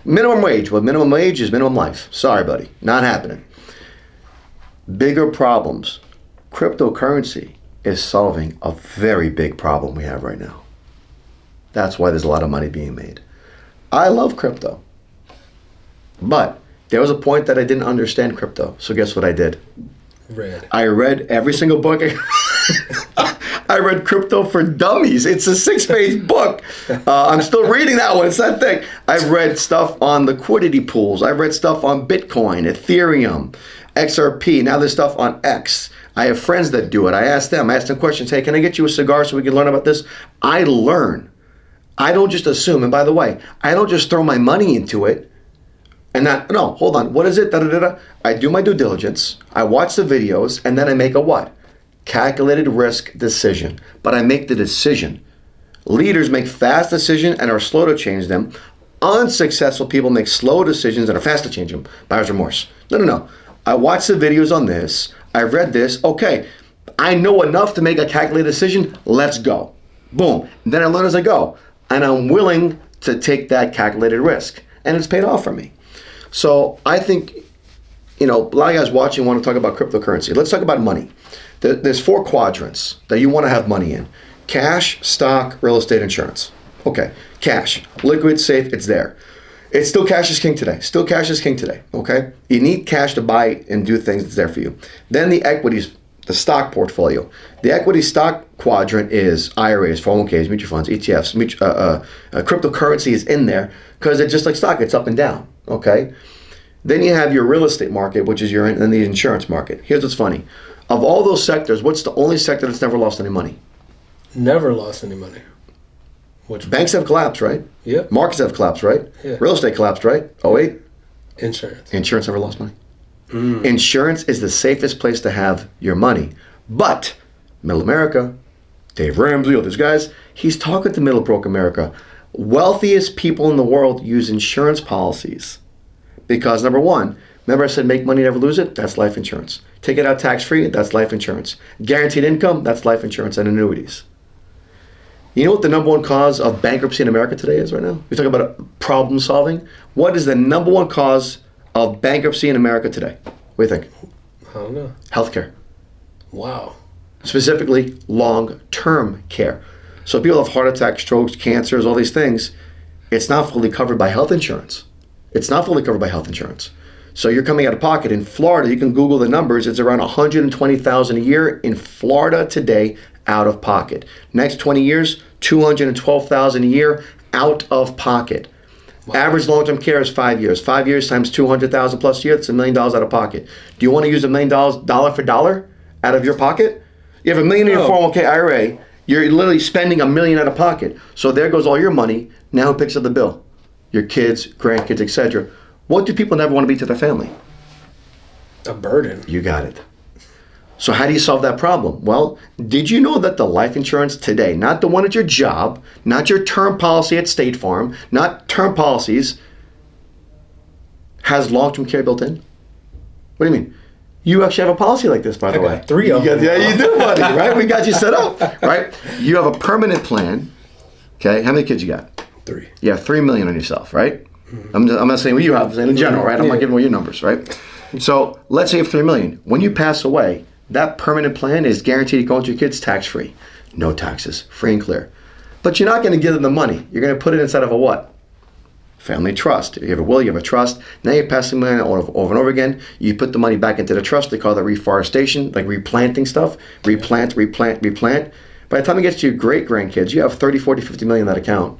Minimum wage. Well, minimum wage is minimum life. Sorry, buddy. Not happening. Bigger problems. Cryptocurrency is solving a very big problem we have right now. That's why there's a lot of money being made. I love crypto. But there was a point that I didn't understand crypto. So guess what I did? I read every single book. I read Crypto for Dummies. It's a 6-page book. I'm still reading that one. It's that thick. I've read stuff on liquidity pools. I've read stuff on Bitcoin, Ethereum, XRP. Now there's stuff on X. I have friends that do it. I ask them questions. Hey, can I get you a cigar so we can learn about this? I learn. I don't just assume. And by the way, I don't just throw my money into it. No, hold on. What is it? I do my due diligence. I watch the videos, and then I make a what? Calculated risk decision. But I make the decision. Leaders make fast decisions and are slow to change them. Unsuccessful people make slow decisions and are fast to change them. Buyer's remorse. No. I watch the videos on this. I've read this. Okay, I know enough to make a calculated decision. Let's go. Boom. And then I learn as I go. And I'm willing to take that calculated risk. And it's paid off for me. So I think, a lot of guys watching want to talk about cryptocurrency. Let's talk about money. There's 4 quadrants that you want to have money in. Cash, stock, real estate, insurance. Okay, cash, liquid, safe, it's there. It's still cash is king today, okay? You need cash to buy and do things that's there for you. Then the equities, the stock portfolio. The equity stock quadrant is IRAs, 401ks, mutual funds, ETFs, cryptocurrency is in there because it's just like stock, it's up and down, okay? Then you have your real estate market, which is and the insurance market. Here's what's funny. Of all those sectors, what's the only sector that's never lost any money? Never lost any money. Banks have collapsed, right? Yeah. Markets have collapsed, right? Yeah. Real estate collapsed, right? 08? Insurance. Insurance never lost money. Insurance is the safest place to have your money. But Middle America, Dave Ramsey, all these guys, he's talking to Middle Broke America. Wealthiest people in the world use insurance policies. Because number one, remember I said make money, never lose it? That's life insurance. Take it out tax-free, that's life insurance. Guaranteed income, that's life insurance and annuities. You know what the number one cause of bankruptcy in America today is right now? We talk about problem solving. What is the number one cause of bankruptcy in America today? What do you think? I don't know. Healthcare. Wow. Specifically, long-term care. So people have heart attacks, strokes, cancers, all these things. It's not fully covered by health insurance. So you're coming out of pocket. In Florida, you can Google the numbers. It's around $120,000 a year in Florida today out of pocket. Next 20 years, $212,000 a year out of pocket. Wow. Average long-term care is 5 years. 5 years times $200,000 plus a year, that's $1 million out of pocket. Do you want to use $1 million dollar for dollar out of your pocket? You have $1 million in your 401k IRA. You're literally spending $1 million out of pocket. So there goes all your money. Now who picks up the bill? Your kids, grandkids, etc. What do people never want to be to their family? A burden. You got it. So how do you solve that problem? Well, did you know that the life insurance today, not the one at your job, not your term policy at State Farm, not term policies, has long-term care built in? What do you mean? You actually have a policy like this, by the way. 3 of them. Yeah, you do, buddy, right? We got you set up, right? You have a permanent plan. Okay, how many kids you got? 3. You have $3 million on yourself, right? Mm-hmm. I'm not saying what you have, I'm saying in general, right? I'm not giving away your numbers, right? So let's say you have $3 million. When you pass away, that permanent plan is guaranteed to go into your kids tax-free. No taxes, free and clear. But you're not going to give them the money. You're going to put it inside of a what? Family trust. You have a will, you have a trust. Now you pass the money over and over again. You put the money back into the trust. They call that reforestation, like replanting stuff. Replant. By the time it gets to your great grandkids, you have 30, 40, 50 million in that account.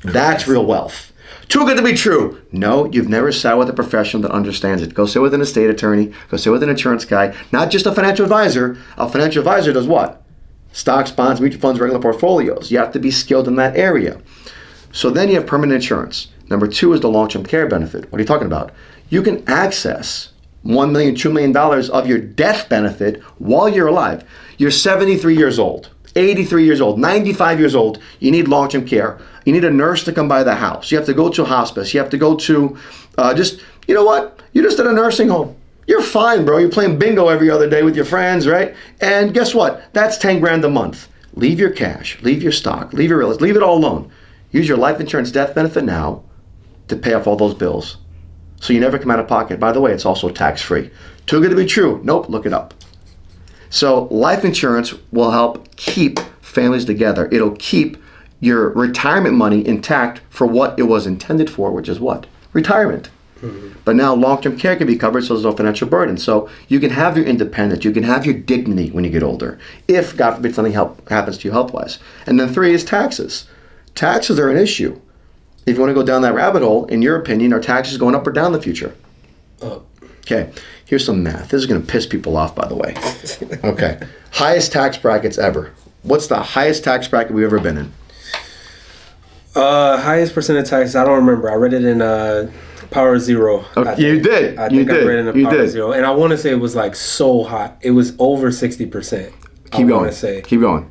That's real wealth. Too good to be true. No, you've never sat with a professional that understands it. Go sit with an estate attorney. Go sit with an insurance guy. Not just a financial advisor. A financial advisor does what? Stocks, bonds, mutual funds, regular portfolios. You have to be skilled in that area. So then you have permanent insurance. Number 2 is the long-term care benefit. What are you talking about? You can access $1 million, $2 million of your death benefit while you're alive. You're 73 years old, 83 years old, 95 years old. You need long-term care. You need a nurse to come by the house. You have to go to a hospice. You have to go to you know what? You're just at a nursing home. You're fine, bro. You're playing bingo every other day with your friends, right? And guess what? That's 10 grand a month. Leave your cash, leave your stock, leave your real estate, leave it all alone. Use your life insurance death benefit now to pay off all those bills. So you never come out of pocket. By the way, it's also tax-free. Too good to be true. Nope, look it up. So life insurance will help keep families together. It'll keep your retirement money intact for what it was intended for, which is what? Retirement. But now long-term care can be covered, so there's no financial burden. So you can have your independence, you can have your dignity when you get older, if, God forbid, something happens to you health-wise. And then 3 is taxes. Taxes are an issue. If you want to go down that rabbit hole, in your opinion, are taxes going up or down in the future? Up. Okay, here's some math. This is going to piss people off, by the way. Okay, highest tax brackets ever. What's the highest tax bracket we've ever been in? Highest percent of taxes, I don't remember. I read it in Power Zero. You did. I think I read it in Power Zero. And I want to say it was like so hot. It was over 60%. Keep going. Keep going.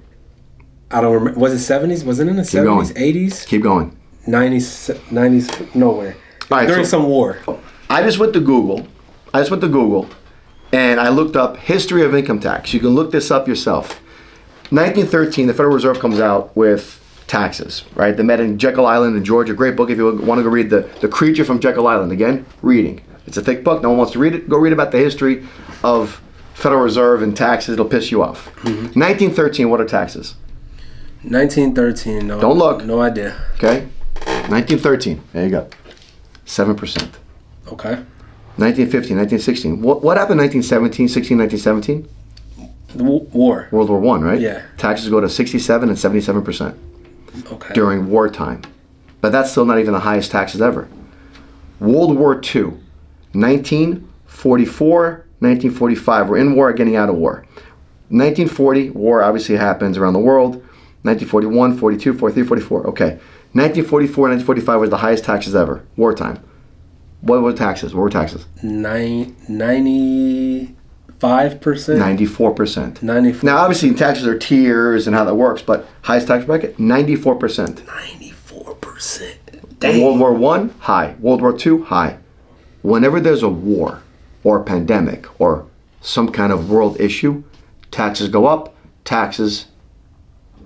I don't remember. Was it 70s? Was it in the 70s, 80s? Keep going. 90s, nowhere. Right, during some war. I just went to Google. And I looked up history of income tax. You can look this up yourself. 1913, the Federal Reserve comes out with taxes, right? They met in Jekyll Island in Georgia. Great book if you want to go read The Creature from Jekyll Island. Again, reading. It's a thick book. No one wants to read it. Go read about the history of Federal Reserve and taxes. It'll piss you off. 1913, what are taxes? 1913, no. Don't look. No idea. Okay. 1913, there you go. 7%. Okay. 1915, 1916. What happened in 1917, 16, 1917? The war. World War I, right? Yeah. Taxes go to 67 and 77%. Okay. During wartime. But that's still not even the highest taxes ever. World War II, 1944, 1945. We're in war, getting out of war. 1940, war obviously happens around the world. 1941, 42, 43, 44. Okay. 1944, 1945 was the highest taxes ever. Wartime. What were taxes? 95%? 94%. 94%. Now, obviously, taxes are tiers and how that works, but highest tax bracket, 94%. 94%. Dang. World War I, high. World War II, high. Whenever there's a war or a pandemic or some kind of world issue, taxes go up, taxes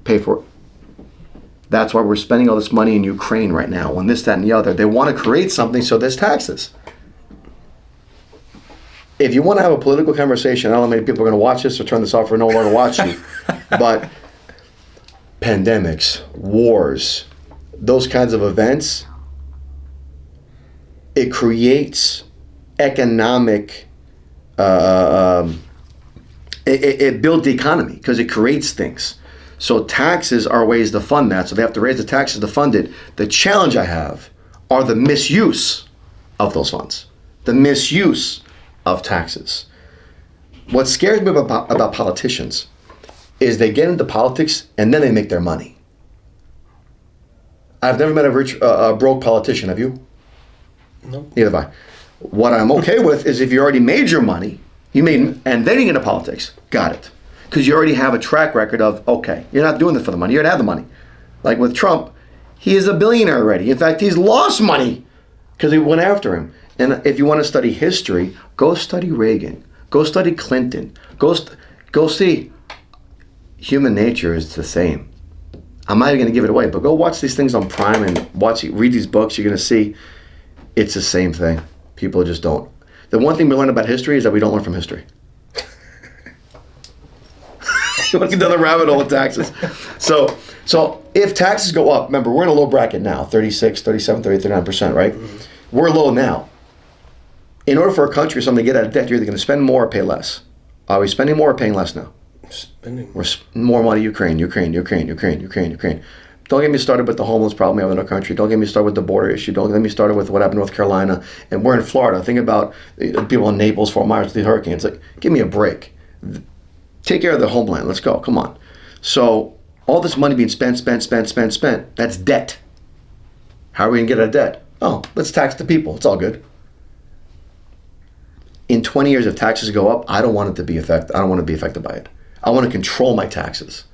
pay for it. That's why we're spending all this money in Ukraine right now, on this, that, and the other. They want to create something, so there's taxes. If you want to have a political conversation, I don't know how many people are going to watch this or turn this off or no longer watch you, but pandemics, wars, those kinds of events, it creates economic, it builds the economy because it creates things. So taxes are ways to fund that. So they have to raise the taxes to fund it. The challenge I have are the misuse of those funds, the misuse of taxes. What scares me about politicians is they get into politics and then they make their money. I've never met a broke politician. Have you? No. Neither have I. What I'm okay with is if you already made your money, and then you get into politics. Got it. Because you already have a track record of, okay, you're not doing this for the money, you already have the money. Like with Trump, he is a billionaire already. In fact, he's lost money because he went after him. And if you want to study history, go study Reagan. Go study Clinton. Go see. Human nature is the same. I'm not even going to give it away, but go watch these things on Prime and read these books. You're going to see it's the same thing. People just don't. The one thing we learn about history is that we don't learn from history. You want to get down the rabbit hole of taxes. So if taxes go up, remember, we're in a low bracket now, 36, 37, 30, 39%, right? Mm-hmm. We're low now. In order for a country or something to get out of debt, you're either going to spend more or pay less. Are we spending more or paying less now? Spending. More money, Ukraine. Don't get me started with the homeless problem we have in our country. Don't get me started with the border issue. Don't get me started with what happened in North Carolina. And we're in Florida. Think about people in Naples, Fort Myers, the hurricanes. Like, give me a break. Take care of the homeland. Let's go. Come on. So all this money being spent. That's debt. How are we going to get out of debt? Oh, let's tax the people. It's all good. In 20 years, if taxes go up, I don't want it to be affected. I don't want to be affected by it. I want to control my taxes.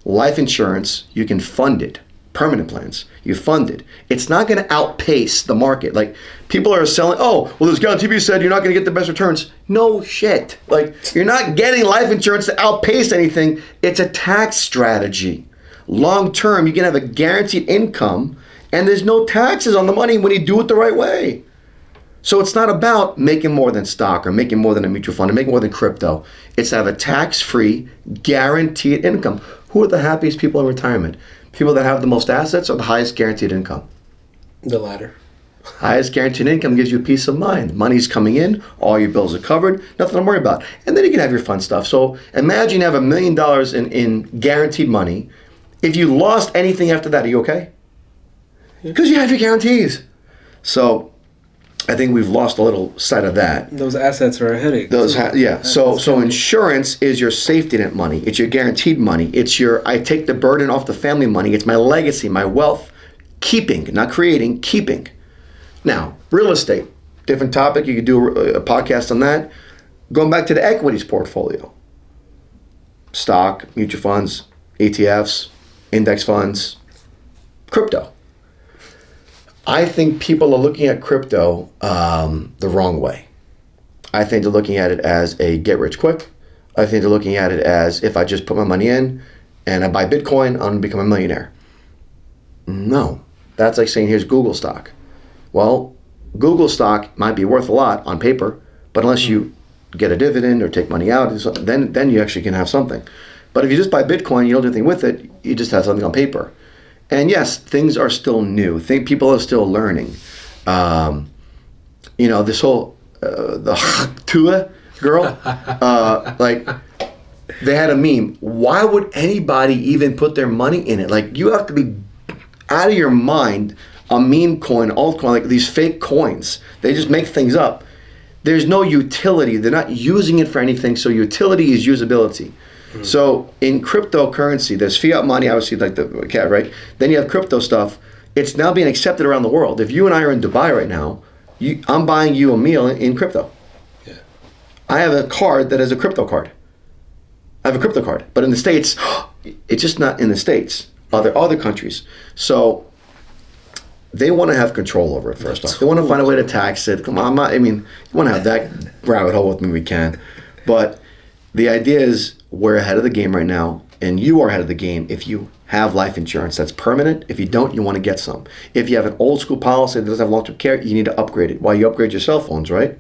Life insurance, you can fund it. Permanent plans, you fund it. It's not going to outpace the market. Like, people are selling, oh, well, this guy on TV said you're not going to get the best returns. No shit. Like, you're not getting life insurance to outpace anything. It's a tax strategy. Long term, you can have a guaranteed income, and there's no taxes on the money when you do it the right way. So it's not about making more than stock or making more than a mutual fund or making more than crypto. It's to have a tax-free, guaranteed income. Who are the happiest people in retirement? People that have the most assets or the highest guaranteed income? The latter. Highest guaranteed income gives you peace of mind. Money's coming in, all your bills are covered, nothing to worry about. And then you can have your fun stuff. So imagine you have $1 million in guaranteed money. If you lost anything after that, are you okay? Because you have your guarantees. So I think we've lost a little sight of that. Those assets are a headache. So insurance is your safety net money. It's your guaranteed money. It's your, I take the burden off the family money. It's my legacy, my wealth. Keeping, not creating, keeping. Now, real estate, different topic. You could do a podcast on that. Going back to the equities portfolio. Stock, mutual funds, ETFs, index funds, crypto. I think people are looking at crypto the wrong way. I think they're looking at it as a get rich quick. I think they're looking at it as, if I just put my money in and I buy Bitcoin, I'm going to become a millionaire. No. That's like saying, here's Google stock. Well, Google stock might be worth a lot on paper, but unless you get a dividend or take money out, then you actually can have something. But if you just buy Bitcoin, you don't do anything with it, you just have something on paper. And yes, things are still new. People are still learning. This whole the Tua girl, like, they had a meme. Why would anybody even put their money in it? Like, you have to be out of your mind. A meme coin, altcoin, like these fake coins, they just make things up. There's no utility. They're not using it for anything. So utility is usability. Mm-hmm. So in cryptocurrency, there's fiat money, obviously, like the cat, right? Then you have crypto stuff. It's now being accepted around the world. If you and I are in Dubai right now, I'm buying you a meal in crypto. Yeah. I have a card that is a crypto card. I have a crypto card. But in the States, it's just not in the States. Other countries. So they want to have control over it first off. They want to find a way to tax it. Come on, you want to have that rabbit hole with me, we can. But the idea is, we're ahead of the game right now, and you are ahead of the game if you have life insurance that's permanent. If you don't, you want to get some. If you have an old school policy that doesn't have long-term care, you need to upgrade it. While you upgrade your cell phones, right?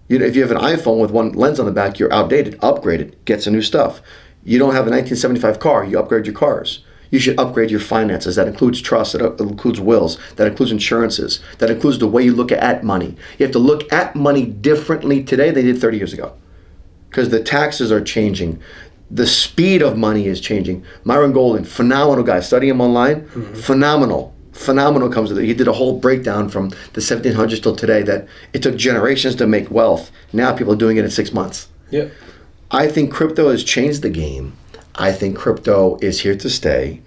If you have an iPhone with one lens on the back, you're outdated. Upgrade it. Get some new stuff. You don't have a 1975 car, you upgrade your cars. You should upgrade your finances. That includes trust, that includes wills, that includes insurances, that includes the way you look at money. You have to look at money differently today than they did 30 years ago. Because the taxes are changing. The speed of money is changing. Myron Golden, phenomenal guy. Study him online. Mm-hmm. Phenomenal comes with it. He did a whole breakdown from the 1700s till today that it took generations to make wealth. Now people are doing it in 6 months. Yeah. I think crypto has changed the game. I think crypto is here to stay.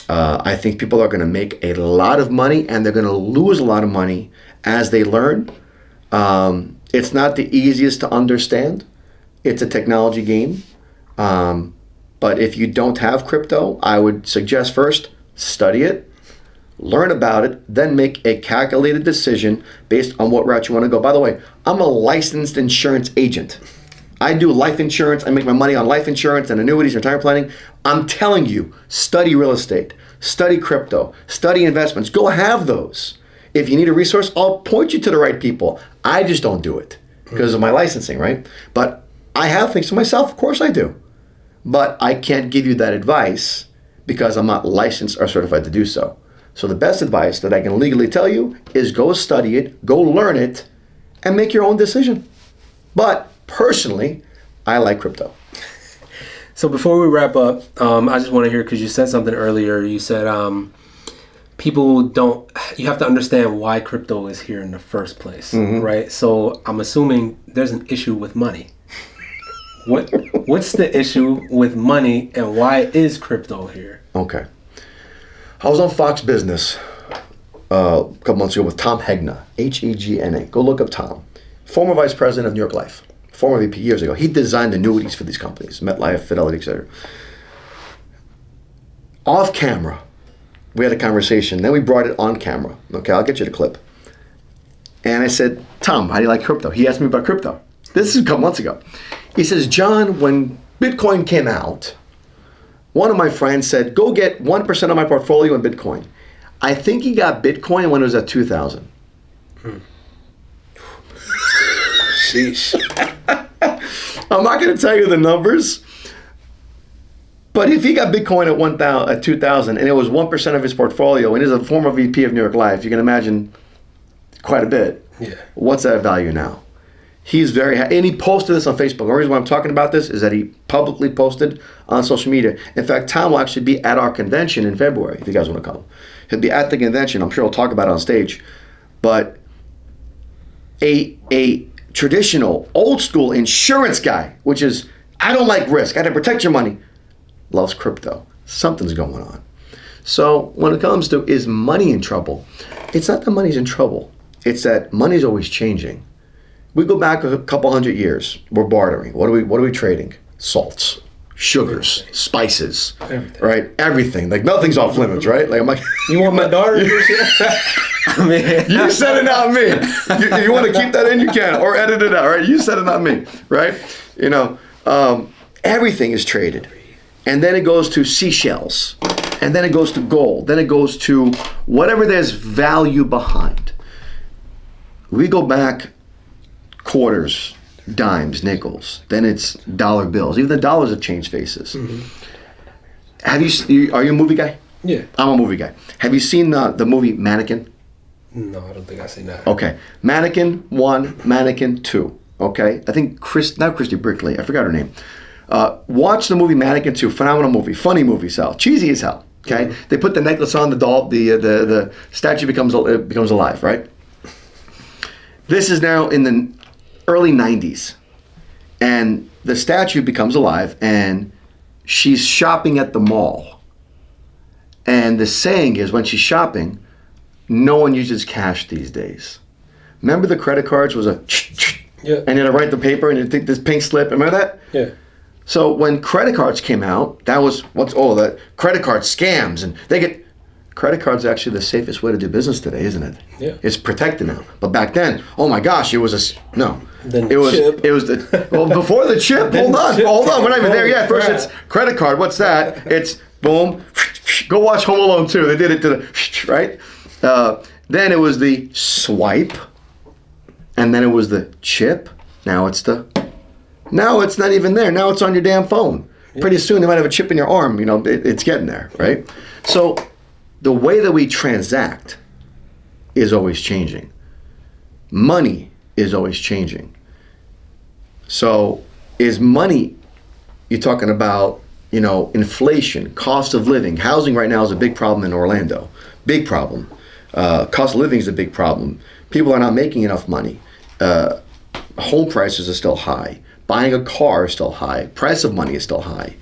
I think people are going to make a lot of money, and they're going to lose a lot of money as they learn. It's not the easiest to understand. It's a technology game. But if you don't have crypto, I would suggest first study it, learn about it, then make a calculated decision based on what route you want to go. By the way, I'm a licensed insurance agent. I do life insurance. I make my money on life insurance and annuities, retirement planning. I'm telling you, study real estate, study crypto, study investments. Go have those. If you need a resource, I'll point you to the right people. I just don't do it because of my licensing, right? But I have things to myself. Of course I do. But I can't give you that advice because I'm not licensed or certified to do so. So the best advice that I can legally tell you is go study it, go learn it, and make your own decision. But personally, I like crypto. So before we wrap up, I just want to hear, because you said something earlier. You said people don't. You have to understand why crypto is here in the first place, right? So I'm assuming there's an issue with money. What's the issue with money, and why is crypto here? Okay. I was on Fox Business a couple months ago with Tom Hegna, Hegna. Go look up Tom. Former vice president of New York Life. Former VP years ago. He designed annuities for these companies, MetLife, Fidelity, etc. Off camera, we had a conversation. Then we brought it on camera. Okay, I'll get you the clip. And I said, Tom, how do you like crypto? He asked me about crypto. This is a couple months ago. He says, John, when Bitcoin came out, one of my friends said, go get 1% of my portfolio in Bitcoin. I think he got Bitcoin when it was at 2,000. Sheesh. I'm not going to tell you the numbers, but if he got Bitcoin at 2,000 and it was 1% of his portfolio and is a former VP of New York Life, you can imagine quite a bit. Yeah. What's that value now? He's very happy, and he posted this on Facebook. The reason why I'm talking about this is that he publicly posted on social media. In fact, Tom will actually be at our convention in February, if you guys want to come. He'll be at the convention. I'm sure he'll talk about it on stage. But a traditional, old school insurance guy, which is, I don't like risk, I have to protect your money, loves crypto. Something's going on. So when it comes to, is money in trouble? It's not that money's in trouble. It's that money's always changing. We go back a couple hundred years. We're bartering. What are we trading? Salts, sugars, spices, right? Everything. Like nothing's off limits, right? Like I'm like, You want my daughter? I mean, you said it, not me. You want to keep that in, you can, or edit it out, right? You said it, not me, right? You know, everything is traded, and then it goes to seashells, and then it goes to gold, then it goes to whatever there's value behind. We go back quarters, dimes, nickels, then it's dollar bills. Even the dollars have changed faces. Are you a movie guy? Yeah. I'm a movie guy. Have you seen the movie Mannequin? No, I don't think I've seen that. Okay. Mannequin 1, Mannequin 2. Okay. I think not Christy Brinkley. I forgot her name. Watch the movie Mannequin 2. Phenomenal movie. Funny movie, Sal. Cheesy as hell. Okay. They put the necklace on the doll. The statue becomes alive. Right. This is now in the early 90s, and the statue becomes alive, and she's shopping at the mall. And the saying is, when she's shopping, no one uses cash these days. Remember the credit cards was Yeah. and you had to write the paper and you take this pink slip. Remember that? Yeah. So when credit cards came out, that was the credit card scams, and credit cards are actually the safest way to do business today, isn't it? Yeah. It's protected now. But back then, oh my gosh, it was chip. Before the chip. Hold on, we're not even there yet. First it's credit card. What's that? It's boom. Go watch Home Alone 2. They did it to the right. Then it was the swipe, and then it was the chip. Now it's not even there. Now it's on your damn phone. Yeah. Pretty soon they might have a chip in your arm. You know, it's getting there, right? So the way that we transact is always changing. Money is always changing. So is money, you're talking about, inflation, cost of living. Housing right now is a big problem in Orlando. Big problem. Cost of living is a big problem. People are not making enough money. Home prices are still high. Buying a car is still high. Price of money is still high.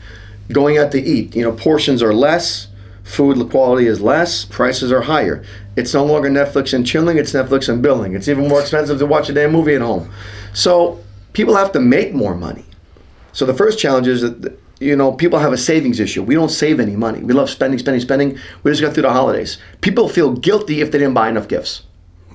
Going out to eat, portions are less. Food quality is less, prices are higher. It's no longer Netflix and chilling, it's Netflix and billing. It's even more expensive to watch a damn movie at home. So people have to make more money. So the first challenge is that, people have a savings issue. We don't save any money. We love spending. We just got through the holidays. People feel guilty if they didn't buy enough gifts.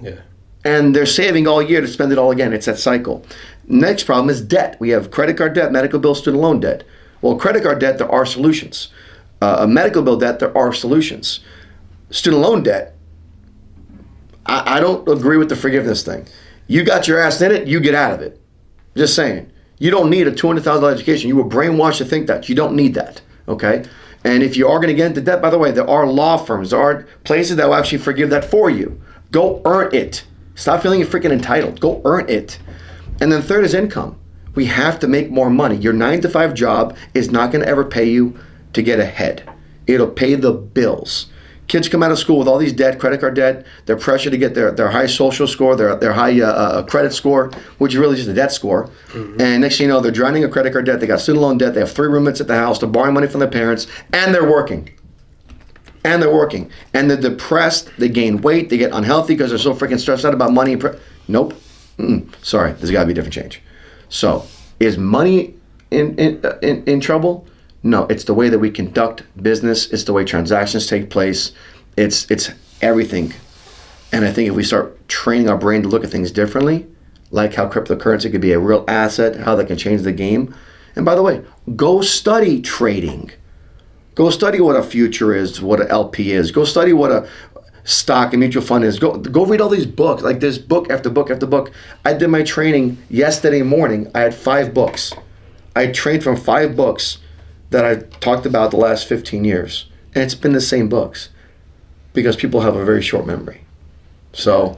Yeah. And they're saving all year to spend it all again. It's that cycle. Next problem is debt. We have credit card debt, medical bill, student loan debt. Well, credit card debt, there are solutions. A medical bill debt, there are solutions. Student loan debt, I don't agree with the forgiveness thing. You got your ass in it, you get out of it. Just saying. You don't need a $200,000 education. You were brainwashed to think that. You don't need that, okay? And if you are going to get into debt, by the way, there are law firms, there are places that will actually forgive that for you. Go earn it. Stop feeling you're freaking entitled. Go earn it. And then third is income. We have to make more money. Your 9-to-5 job is not going to ever pay you to get ahead. It'll pay the bills. Kids come out of school with all these debt, credit card debt. They're pressured to get their high social score, their high credit score, which is really just a debt score. And next thing you know, they're drowning in credit card debt. They got student loan debt. They have 3 roommates at the house. They're borrowing money from their parents, and they're working. And they're depressed. They gain weight. They get unhealthy because they're so freaking stressed out about money. Nope. Sorry. There's got to be a different change. So, is money in trouble? No, it's the way that we conduct business. It's the way transactions take place. It's everything. And I think if we start training our brain to look at things differently, like how cryptocurrency could be a real asset, how that can change the game. And by the way, go study trading. Go study what a future is, what an LP is. Go study what a stock and mutual fund is. Go read all these books. Like there's book after book after book. I did my training yesterday morning. I had 5 books. I trained from 5 books that I talked about the last 15 years. And it's been the same books because people have a very short memory. So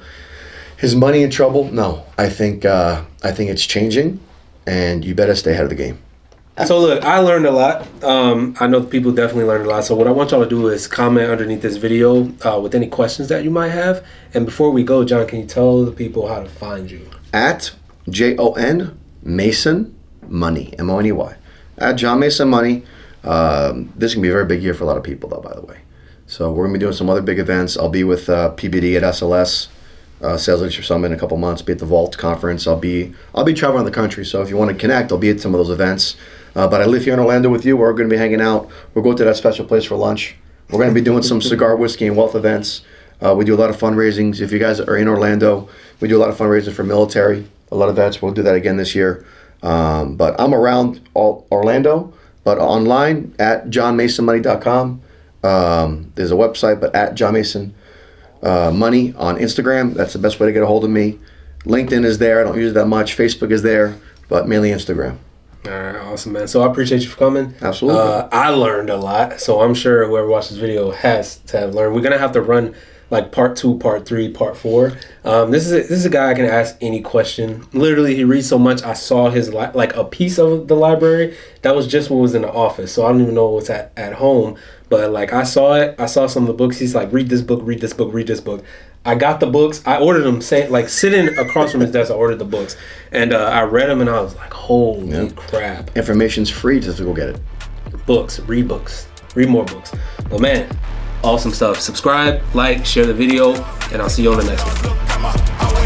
is money in trouble? No. I think it's changing, and you better stay ahead of the game. So look, I learned a lot. I know people definitely learned a lot. So what I want y'all to do is comment underneath this video with any questions that you might have. And before we go, John, can you tell the people how to find you? At Jon Mason Money, M-O-N-E-Y. At Jon Mason Money. This is going to be a very big year for a lot of people, though, by the way. So we're going to be doing some other big events. I'll be with PBD at SLS, Sales Leadership Summit in a couple months. Be at the Vault Conference. I'll be traveling around the country. So if you want to connect, I'll be at some of those events. But I live here in Orlando with you. We're going to be hanging out. We'll go to that special place for lunch. We're going to be doing some cigar, whiskey, and wealth events. We do a lot of fundraisings. If you guys are in Orlando, we do a lot of fundraising for military, a lot of events. We'll do that again this year. But I'm around Orlando, but online at jonmasonmoney.com. There's a website, but at Jon Mason Money on Instagram. That's the best way to get a hold of me. LinkedIn is there. I don't use it that much. Facebook is there, but mainly Instagram. All right, awesome, man. So I appreciate you for coming. Absolutely. I learned a lot, so I'm sure whoever watches this video has to have learned. We're going to have to run like part 2, part 3, part 4. This is a guy I can ask any question. Literally, he reads so much. I saw his like a piece of the library. That was just what was in the office, so I don't even know what's at home. But like I saw it. I saw some of the books. He's like, read this book, read this book, read this book. I got the books. I ordered them, sitting across from his desk. I ordered the books, and I read them, and I was like, "Holy crap!" Information's free. Just to go get it. Books, read more books. But man, awesome stuff. Subscribe, like, share the video, and I'll see you on the next one.